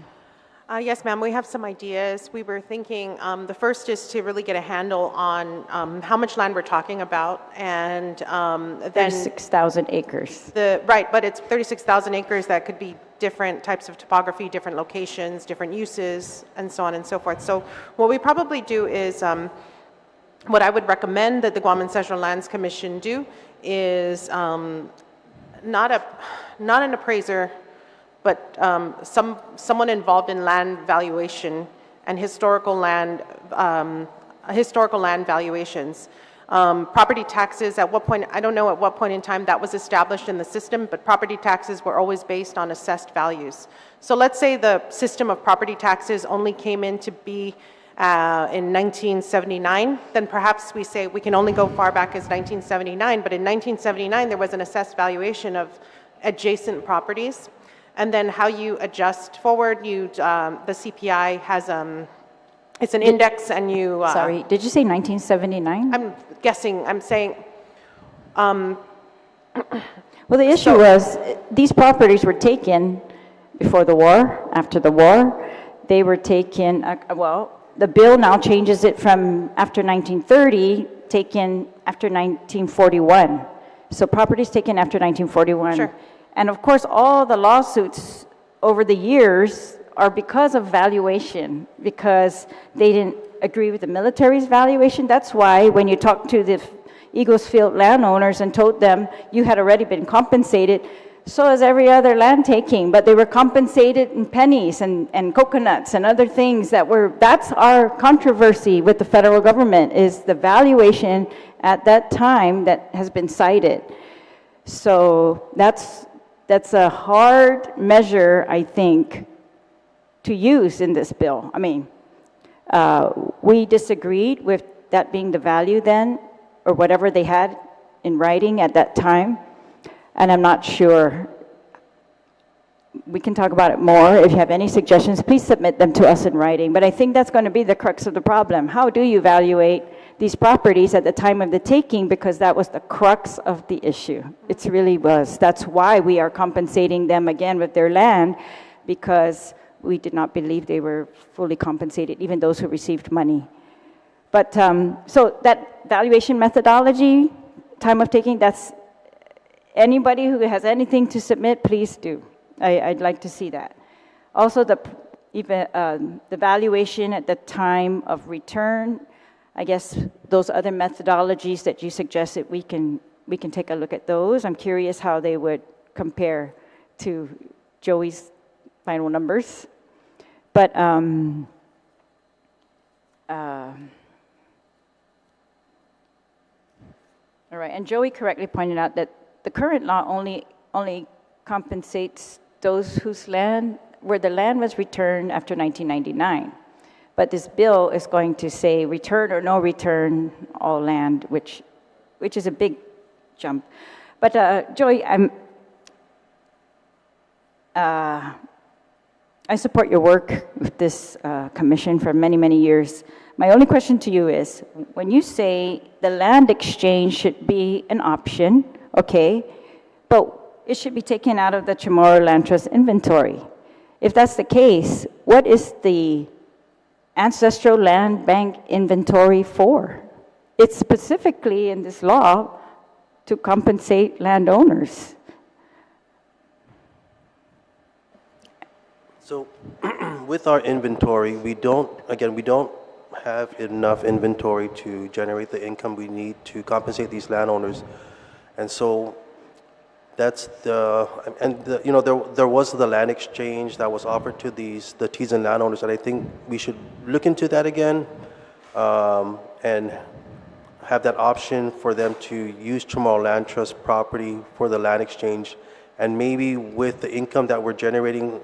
Yes, ma'am, we have some ideas. We were thinking, the first is to really get a handle on how much land we're talking about, and then 36,000 acres. Right, but it's 36,000 acres that could be different types of topography, different locations, different uses, and so on and so forth. So what we probably do is, what I would recommend that the Guam Ancestral Lands Commission do is not an appraiser, but someone involved in land valuation and historical land valuations. Property taxes, at what point, I don't know at what point in time that was established in the system, but property taxes were always based on assessed values. So let's say the system of property taxes only came into be in 1979, then perhaps we say we can only go far back as 1979, but in 1979 there was an assessed valuation of adjacent properties. And then how you adjust forward, the CPI has, it's an index, and you... Sorry, did you say 1979? I'm guessing, I'm saying... well, the issue was, these properties were taken before the war, after the war. They were taken, the bill now changes it from after 1930, taken after 1941. So properties taken after 1941. Sure. And of course, all the lawsuits over the years are because of valuation, because they didn't agree with the military's valuation. That's why when you talk to the Eagles Field landowners and told them you had already been compensated, so as every other land taking, but they were compensated in pennies and coconuts and other things that's our controversy with the federal government, is the valuation at that time that has been cited. So that's a hard measure, I think, to use in this bill. I mean, we disagreed with that being the value then, or whatever they had in writing at that time. And I'm not sure. We can talk about it more. If you have any suggestions, please submit them to us in writing. But I think that's going to be the crux of the problem. How do you evaluate these properties at the time of the taking? Because that was the crux of the issue. It really was. That's why we are compensating them again with their land, because we did not believe they were fully compensated, even those who received money. But so that valuation methodology, time of taking, that's anybody who has anything to submit, please do. I'd like to see that. Also, the valuation at the time of return, I guess those other methodologies that you suggested, we can take a look at those. I'm curious how they would compare to Joey's final numbers. But all right, and Joey correctly pointed out that the current law only compensates those where the land was returned after 1999. But this bill is going to say return or no return all land, which is a big jump. But Joey, I support your work with this commission for many, many years. My only question to you is, when you say the land exchange should be an option, okay, but it should be taken out of the Chamorro Land Trust inventory. If that's the case, what is the Ancestral Land Bank inventory for? It's specifically in this law to compensate landowners. So with our inventory, we don't have enough inventory to generate the income we need to compensate these landowners. And so that's there was the land exchange that was offered to the Tisan landowners, and I think we should look into that again and have that option for them to use Chamorro Land Trust property for the land exchange. And maybe with the income that we're generating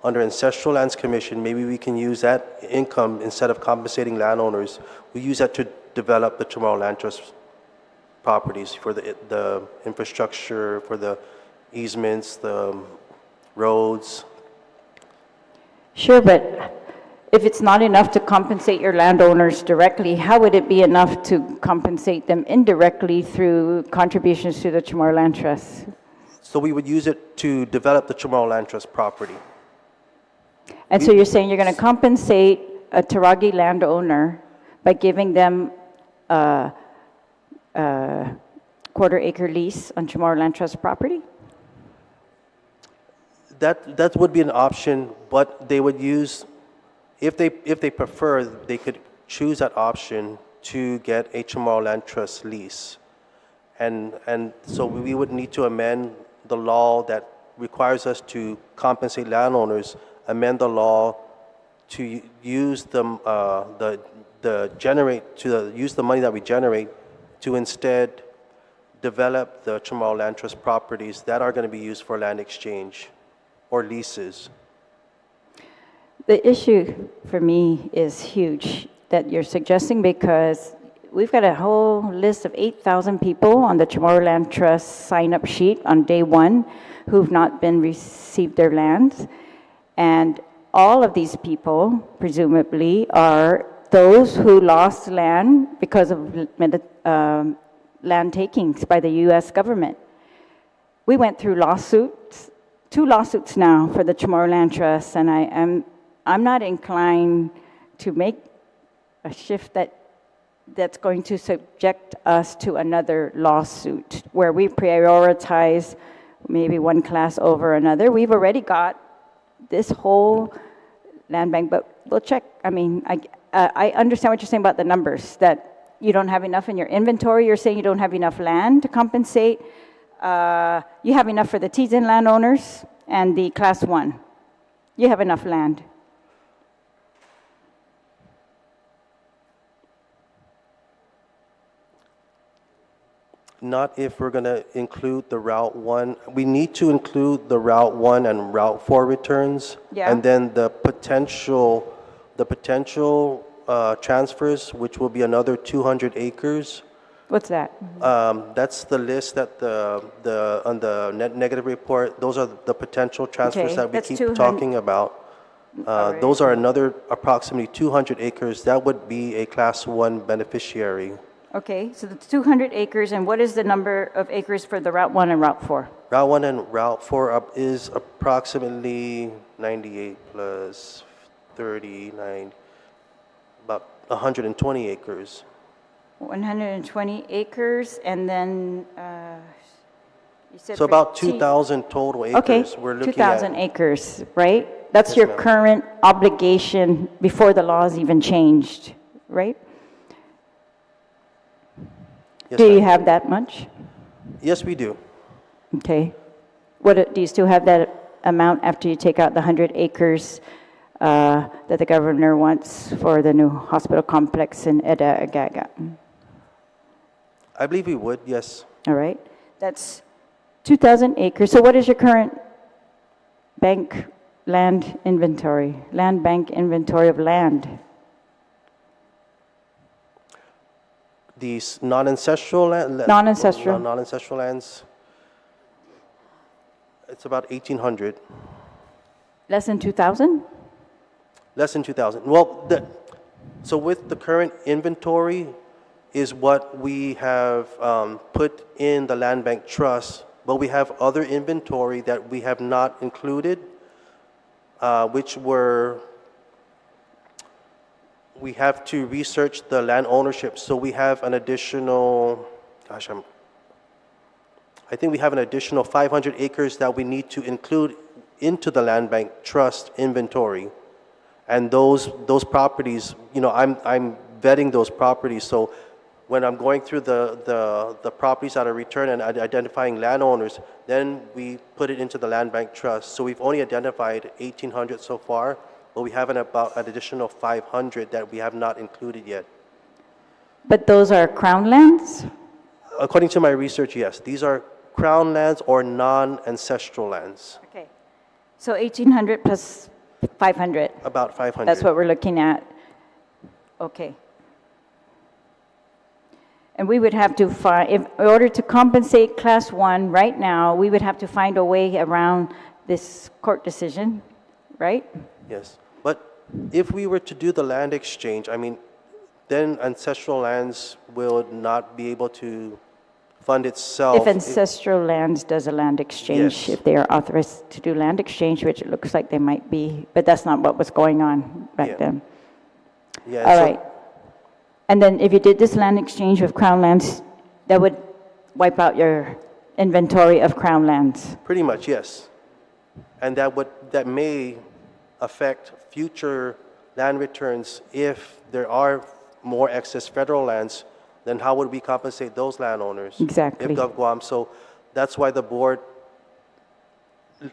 under Ancestral Lands Commission, maybe we can use that income, instead of compensating landowners, we use that to develop the Chamorro Land Trust properties for the infrastructure, for the easements, the roads. Sure, but if it's not enough to compensate your landowners directly, how would it be enough to compensate them indirectly through contributions to the Chamorro Land Trust? So we would use it to develop the Chamorro Land Trust property. And so you're saying you're going to compensate a Terlaje landowner by giving them a quarter-acre lease on Chamorro Land Trust property? That would be an option, but they would use, if they prefer, they could choose that option to get a Chamorro Land Trust lease. And so we would need to amend the law that requires us to compensate landowners, amend the law to use use the money that we generate to instead develop the Chamorro Land Trust properties that are going to be used for land exchange or leases. The issue for me is huge that you're suggesting, because we've got a whole list of 8,000 people on the Chamorro Land Trust sign-up sheet on day one who've not been received their lands. And all of these people, presumably, are those who lost land because of land takings by the U.S. government. We went through lawsuits, 2 lawsuits now for the Chamorro Land Trust, and I'm not inclined to make a shift that's going to subject us to another lawsuit where we prioritize maybe one class over another. We've already got this whole land bank, but we'll check. I mean, I understand what you're saying about the numbers, that you don't have enough in your inventory. You're saying you don't have enough land to compensate. You have enough for the Tizen landowners and the Class 1. You have enough land. Not if we're going to include the Route 1. We need to include the Route 1 and Route 4 returns. Yeah. And then the potential transfers, which will be another 200 acres. What's that? That's the list that on the negative report. Those are the potential transfers Okay, that we that's keep 200. talking about. Alright. Those are another approximately 200 acres. That would be a Class 1 beneficiary. Okay, so the 200 acres, and what is the number of acres for the Route 1 and Route 4? Route 1 and Route 4 up is approximately 98 plus 39, about 120 acres. 120 acres, and then you said So for about T- 2,000 total acres. Okay, We're looking 2,000 at. acres, right? That's Yes, your ma'am. current obligation before the laws even changed, right? Yes, Do you ma'am. have that much? Yes, we do. Okay. Do you still have that amount after you take out the 100 acres that the governor wants for the new hospital complex in Agaga? I believe we would, yes. All right. That's 2,000 acres. So what is your current bank land inventory, land bank inventory of land? These non-ancestral Non-ancestral. non-ancestral lands, it's about 1,800. Less than 2,000? Less than 2,000. Well, so with the current inventory is what we have put in the land bank trust, but we have other inventory that we have not included, which we have to research the land ownership. So we have an additional, I think we have an additional 500 acres that we need to include into the land bank trust inventory. And those properties, I'm vetting those properties. So when I'm going through the properties that are returned and identifying landowners, then we put it into the land bank trust. So we've only identified 1,800 so far, but we have about an additional 500 that we have not included yet. But those are crown lands? According to my research, yes. These are crown lands or non-ancestral lands. Okay. So 1,800 plus 500. About 500. That's what we're looking at. Okay. And we would have to find, in order to compensate Class 1 right now, we would have to find a way around this court decision, right? Yes. But if we were to do the land exchange, then ancestral lands will not be able to fund itself. If Ancestral Lands does a land exchange, Yes. if they are authorized to do land exchange, which it looks like they might be, but that's not what was going on back Yeah. then. Yeah, All so- right. And then if you did this land exchange with Crown Lands, that would wipe out your inventory of Crown Lands. Pretty much, yes. And that may affect future land returns if there are more excess federal lands. Then how would we compensate those landowners? Exactly. If Guam. So that's why the board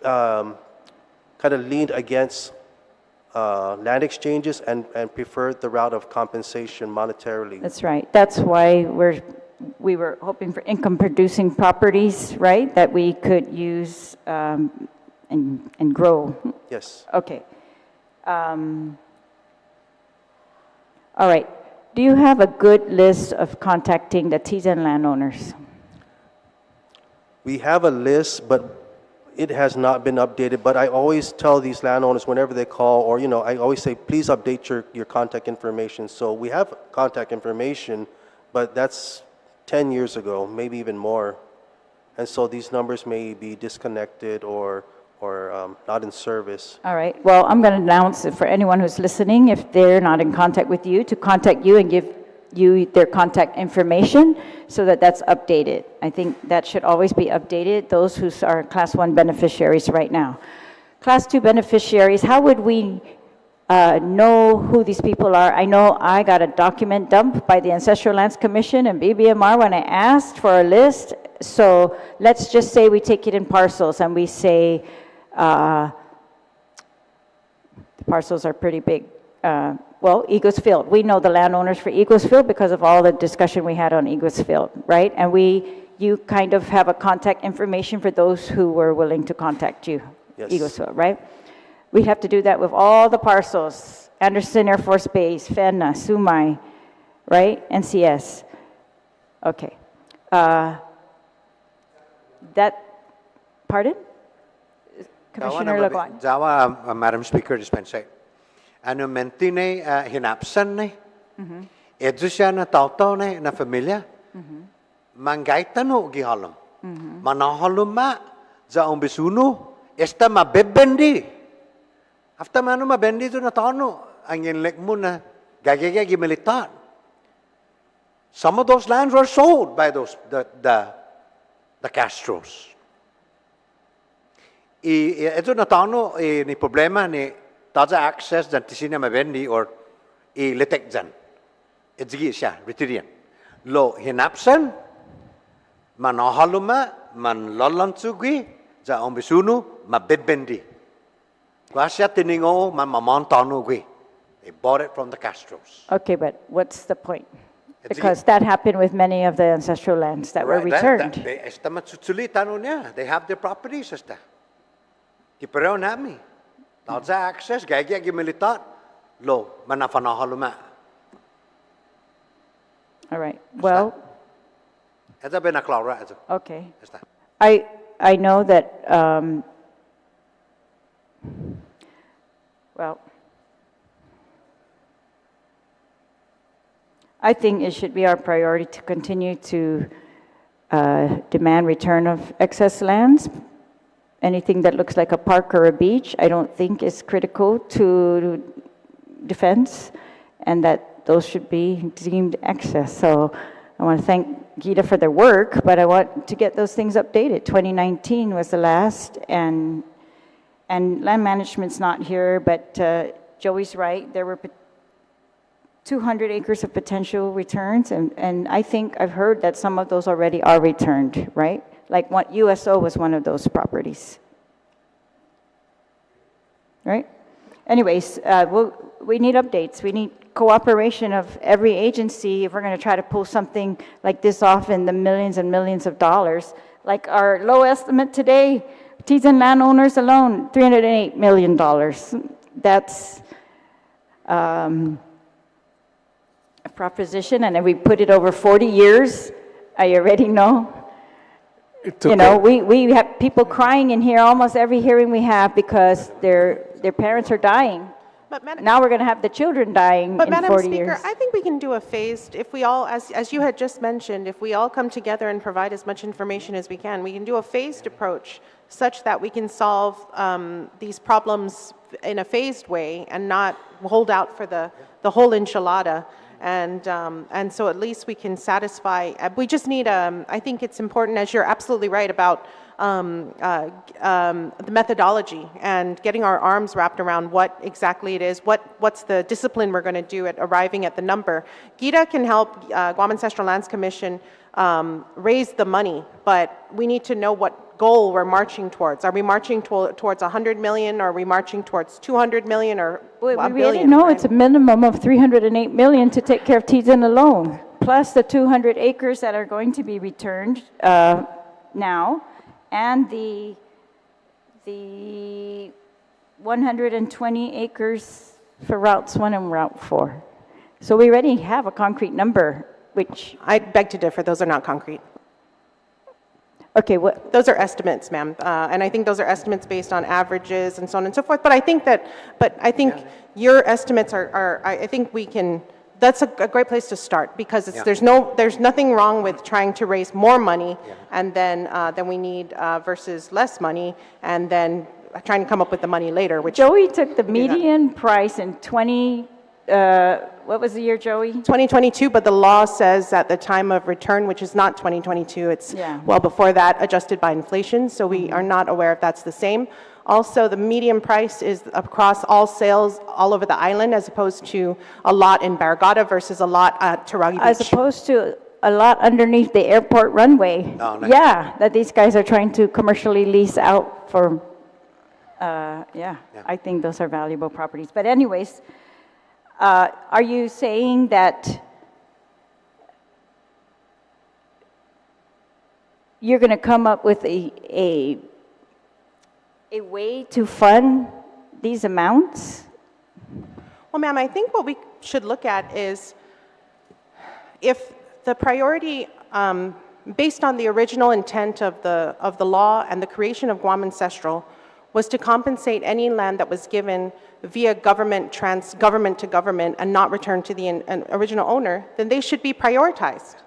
kind of leaned against land exchanges and preferred the route of compensation monetarily. That's right. That's why we were hoping for income-producing properties, right, that we could use and grow. Yes. Okay. All right. Do you have a good list of contacting the Tizen landowners? We have a list, but it has not been updated. But I always tell these landowners whenever they call, or I always say, please update your contact information. So we have contact information, but that's 10 years ago, maybe even more. And so these numbers may be disconnected or not in service. All right. Well, I'm going to announce it for anyone who's listening, if they're not in contact with you, to contact you and give you their contact information so that that's updated. I think that should always be updated, those who are Class 1 beneficiaries right now. Class 2 beneficiaries, how would we know who these people are. I know I got a document dump by the Ancestral Lands Commission and BBMR when I asked for a list. So let's just say we take it in parcels and we say, the parcels are pretty big. Well, Eagles Field. We know the landowners for Eagles Field because of all the discussion we had on Eagles Field, right? And you kind of have a contact information for those who were willing to contact you, Yes. Eagles Field, right? We'd have to do that with all the parcels, Anderson Air Force Base, FENA, Sumai, right? NCS. Okay. Pardon? Commissioner Laguan. Jawa, Madam Speaker, dispensate. Ano mentine hinapsan ni, edusya na tauto ni na familia, mangaitano gihalom, manahalom ma, za umbisuno, esta mabebendi. After mano mabendi to na tano, ang inlek mo na gagagagi militar. Some of those lands were sold by the Castros. Ito na tano ni problema ni taza access dan tisina mabendi or litek dan. Edzigi siya, retirian. Lo hinapsan, manahaluma, manlolantsugi, za ombisunu, mabebendi. Kwasya tiningo, mamamantano gui. They bought it from the Castros. Okay, but what's the point? Because that happened with many of the ancestral lands that were returned. Esta matsutsuli tano niya. They have their properties, esta. Kipareo nami. Taza access, gaya militar. Lo, manafanahaluma. All right, well, Esta benaklara, esta. okay. Esta. I know that, well, I think it should be our priority to continue to demand return of excess lands. Anything that looks like a park or a beach, I don't think is critical to defense, and that those should be deemed excess. So I want to thank Gita for their work, but I want to get those things updated. 2019 was the last, and land management's not here, but Joey's right. There were 200 acres of potential returns, and I think I've heard that some of those already are returned, right? Like what USO was one of those properties, right? Anyways, we need updates. We need cooperation of every agency if we're going to try to pull something like this off in the millions and millions of dollars. Like our low estimate today, Tizen landowners alone, $308 million. That's a proposition, and if we put it over 40 years, I already know. You know, we have people crying in here almost every hearing we have because their parents are dying. But Now we're going to have the children dying in 40 Madam Speaker, years. I think we can do a phased, if we all, as you had just mentioned, if we all come together and provide as much information as we can do a phased approach such that we can solve these problems in a phased way and not hold out for the whole enchilada. And so at least we can satisfy, we just need, I think it's important, as you're absolutely right about the methodology and getting our arms wrapped around what exactly it is, what's the discipline we're going to do at arriving at the number. Gita can help Guam Ancestral Lands Commission raise the money, but we need to know what goal we're marching towards. Are we marching towards 100 million, or are we marching towards 200 million, or We a really billion? know right? it's a minimum of 308 million to take care of Tizen alone, plus the 200 acres that are going to be returned now, and the 120 acres for routes 1 and route 4. So we already have a concrete number, which, I beg to differ. Those are not concrete. okay, what, Those are estimates, ma'am, and I think those are estimates based on averages and so on and so forth. But I think your estimates are I think we can. That's a great place to start, because there's nothing wrong with trying to raise more money and then we need versus less money, and then trying to come up with the money later. Which Joey took the median price in what was the year, Joey? 2022, but the law says at the time of return, which is not 2022, it's Yeah. well before that, adjusted by inflation, so we are not aware if that's the same. Also, the median price is across all sales all over the island, as opposed to a lot in Barragata versus a lot at Terlaje Beach. As opposed to a lot underneath the airport runway. Oh, nice. Yeah, that these guys are trying to commercially lease out for, yeah, I think those are valuable properties. But anyways, are you saying that you're going to come up with a way to fund these amounts? Well, ma'am, I think what we should look at is if the priority, based on the original intent of the law and the creation of Guam Ancestral, was to compensate any land that was given via government to government and not returned to the original owner, then they should be prioritized.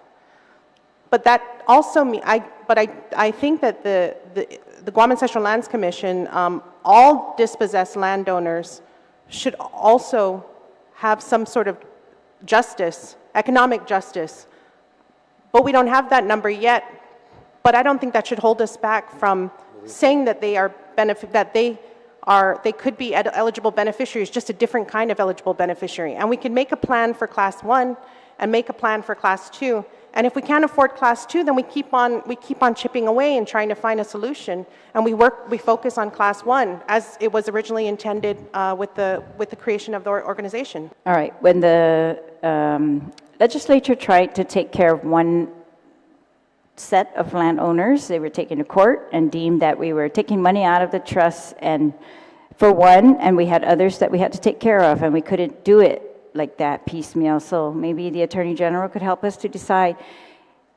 But that also I think that the Guam Ancestral Lands Commission, all dispossessed landowners should also have some sort of justice, economic justice. But we don't have that number yet. But I don't think that should hold us back from saying that they could be eligible beneficiaries, just a different kind of eligible beneficiary. And we can make a plan for Class 1 and make a plan for Class 2. And if we can't afford Class 2, then we keep on chipping away and trying to find a solution. And we focus on Class 1 as it was originally intended with the creation of the organization. All right, when the legislature tried to take care of one set of landowners, they were taken to court and deemed that we were taking money out of the trust and for one, and we had others that we had to take care of, and we couldn't do it like that piecemeal. So maybe the Attorney General could help us to decide.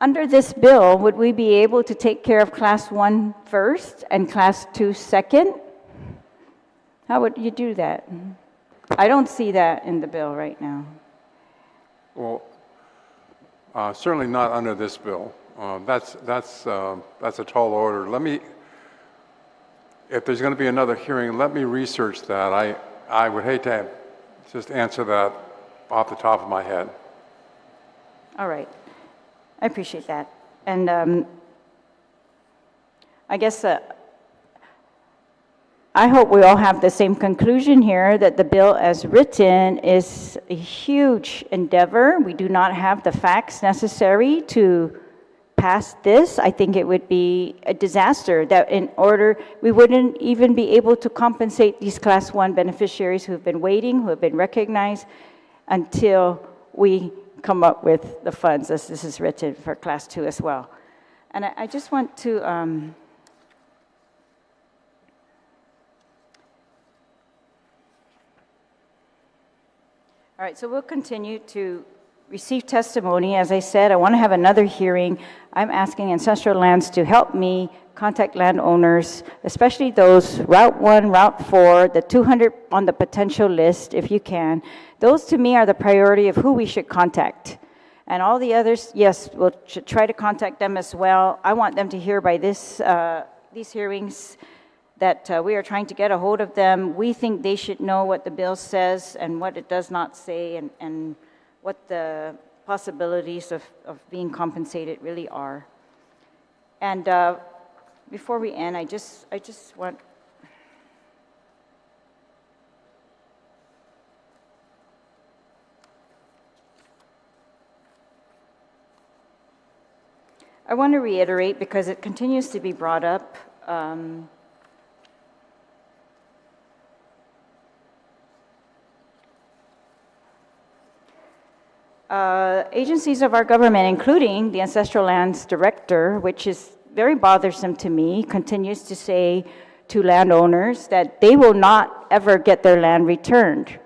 Under this bill, would we be able to take care of Class 1 first and Class 2 second? How would you do that? I don't see that in the bill right now. Well, certainly not under this bill. That's a tall order. If there's going to be another hearing, let me research that. I would hate to just answer that off the top of my head. All right. I appreciate that. And I guess I hope we all have the same conclusion here, that the bill as written is a huge endeavor. We do not have the facts necessary to pass this. I think it would be a disaster that we wouldn't even be able to compensate these Class 1 beneficiaries who have been waiting, who have been recognized, until we come up with the funds as this is written for Class 2 as well. And I just want to all right, so we'll continue to receive testimony. As I said, I want to have another hearing. I'm asking Ancestral Lands to help me contact landowners, especially those Route 1, Route 4, the 200 on the potential list, if you can. Those, to me, are the priority of who we should contact. And all the others, yes, we'll try to contact them as well. I want them to hear by these hearings that we are trying to get a hold of them. We think they should know what the bill says and what it does not say, and what the possibilities of being compensated really are. And before we end, I just want to reiterate, because it continues to be brought up, agencies of our government, including the Ancestral Lands Director, which is very bothersome to me, continues to say to landowners that they will not ever get their land returned.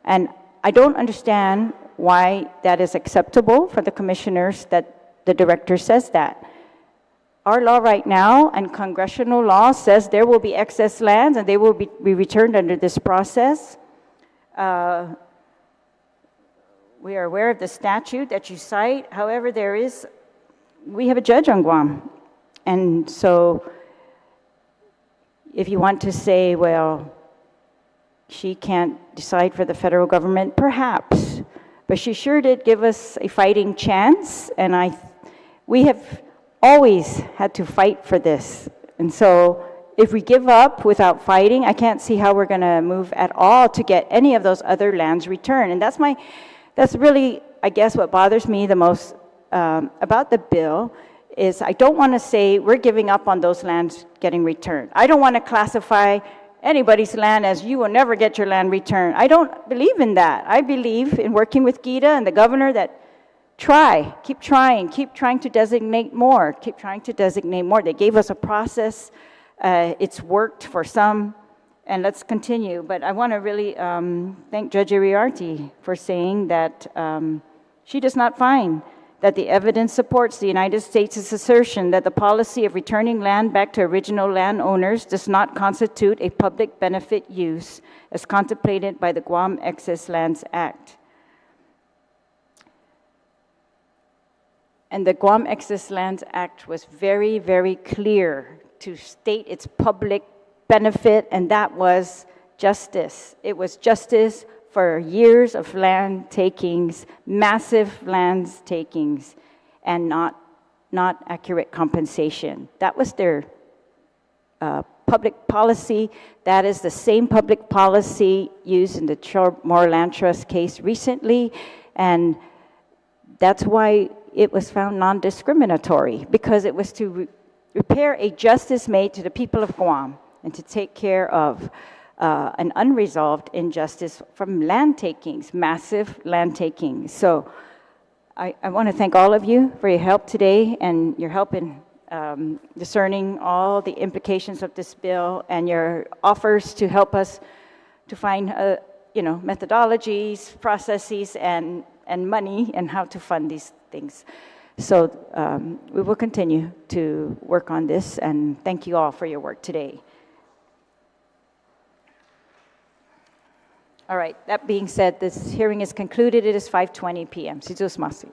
And I don't understand why that is acceptable for the commissioners that the director says that. Our law right now and congressional law says there will be excess lands and they will be returned under this process. We are aware of the statute that you cite. However, we have a judge on Guam. And so if you want to say, well, she can't decide for the federal government, perhaps. But she sure did give us a fighting chance, and we have always had to fight for this. And so if we give up without fighting, I can't see how we're going to move at all to get any of those other lands returned. And that's really, I guess, what bothers me the most about the bill is I don't want to say we're giving up on those lands getting returned. I don't want to classify anybody's land as you will never get your land returned. I don't believe in that. I believe in working with Gita and the governor that keep trying to designate more, keep trying to designate more. They gave us a process. It's worked for some, and let's continue. But I want to really thank Judge Iriarte for saying that she does not find that the evidence supports the United States' assertion that the policy of returning land back to original landowners does not constitute a public benefit use as contemplated by the Guam Excess Lands Act. And the Guam Excess Lands Act was very, very clear to state its public benefit, and that was justice. It was justice for years of land takings, massive land takings, and not accurate compensation. That was their public policy. That is the same public policy used in the Moore Land Trust case recently, and that's why it was found non-discriminatory, because it was to repair a justice made to the people of Guam and to take care of an unresolved injustice from land takings, massive land takings. So I want to thank all of you for your help today and your help in discerning all the implications of this bill and your offers to help us to find methodologies, processes, and money and how to fund these things. So we will continue to work on this, and thank you all for your work today. All right, that being said, this hearing is concluded. It is 5:20 p.m. Sizus Masi.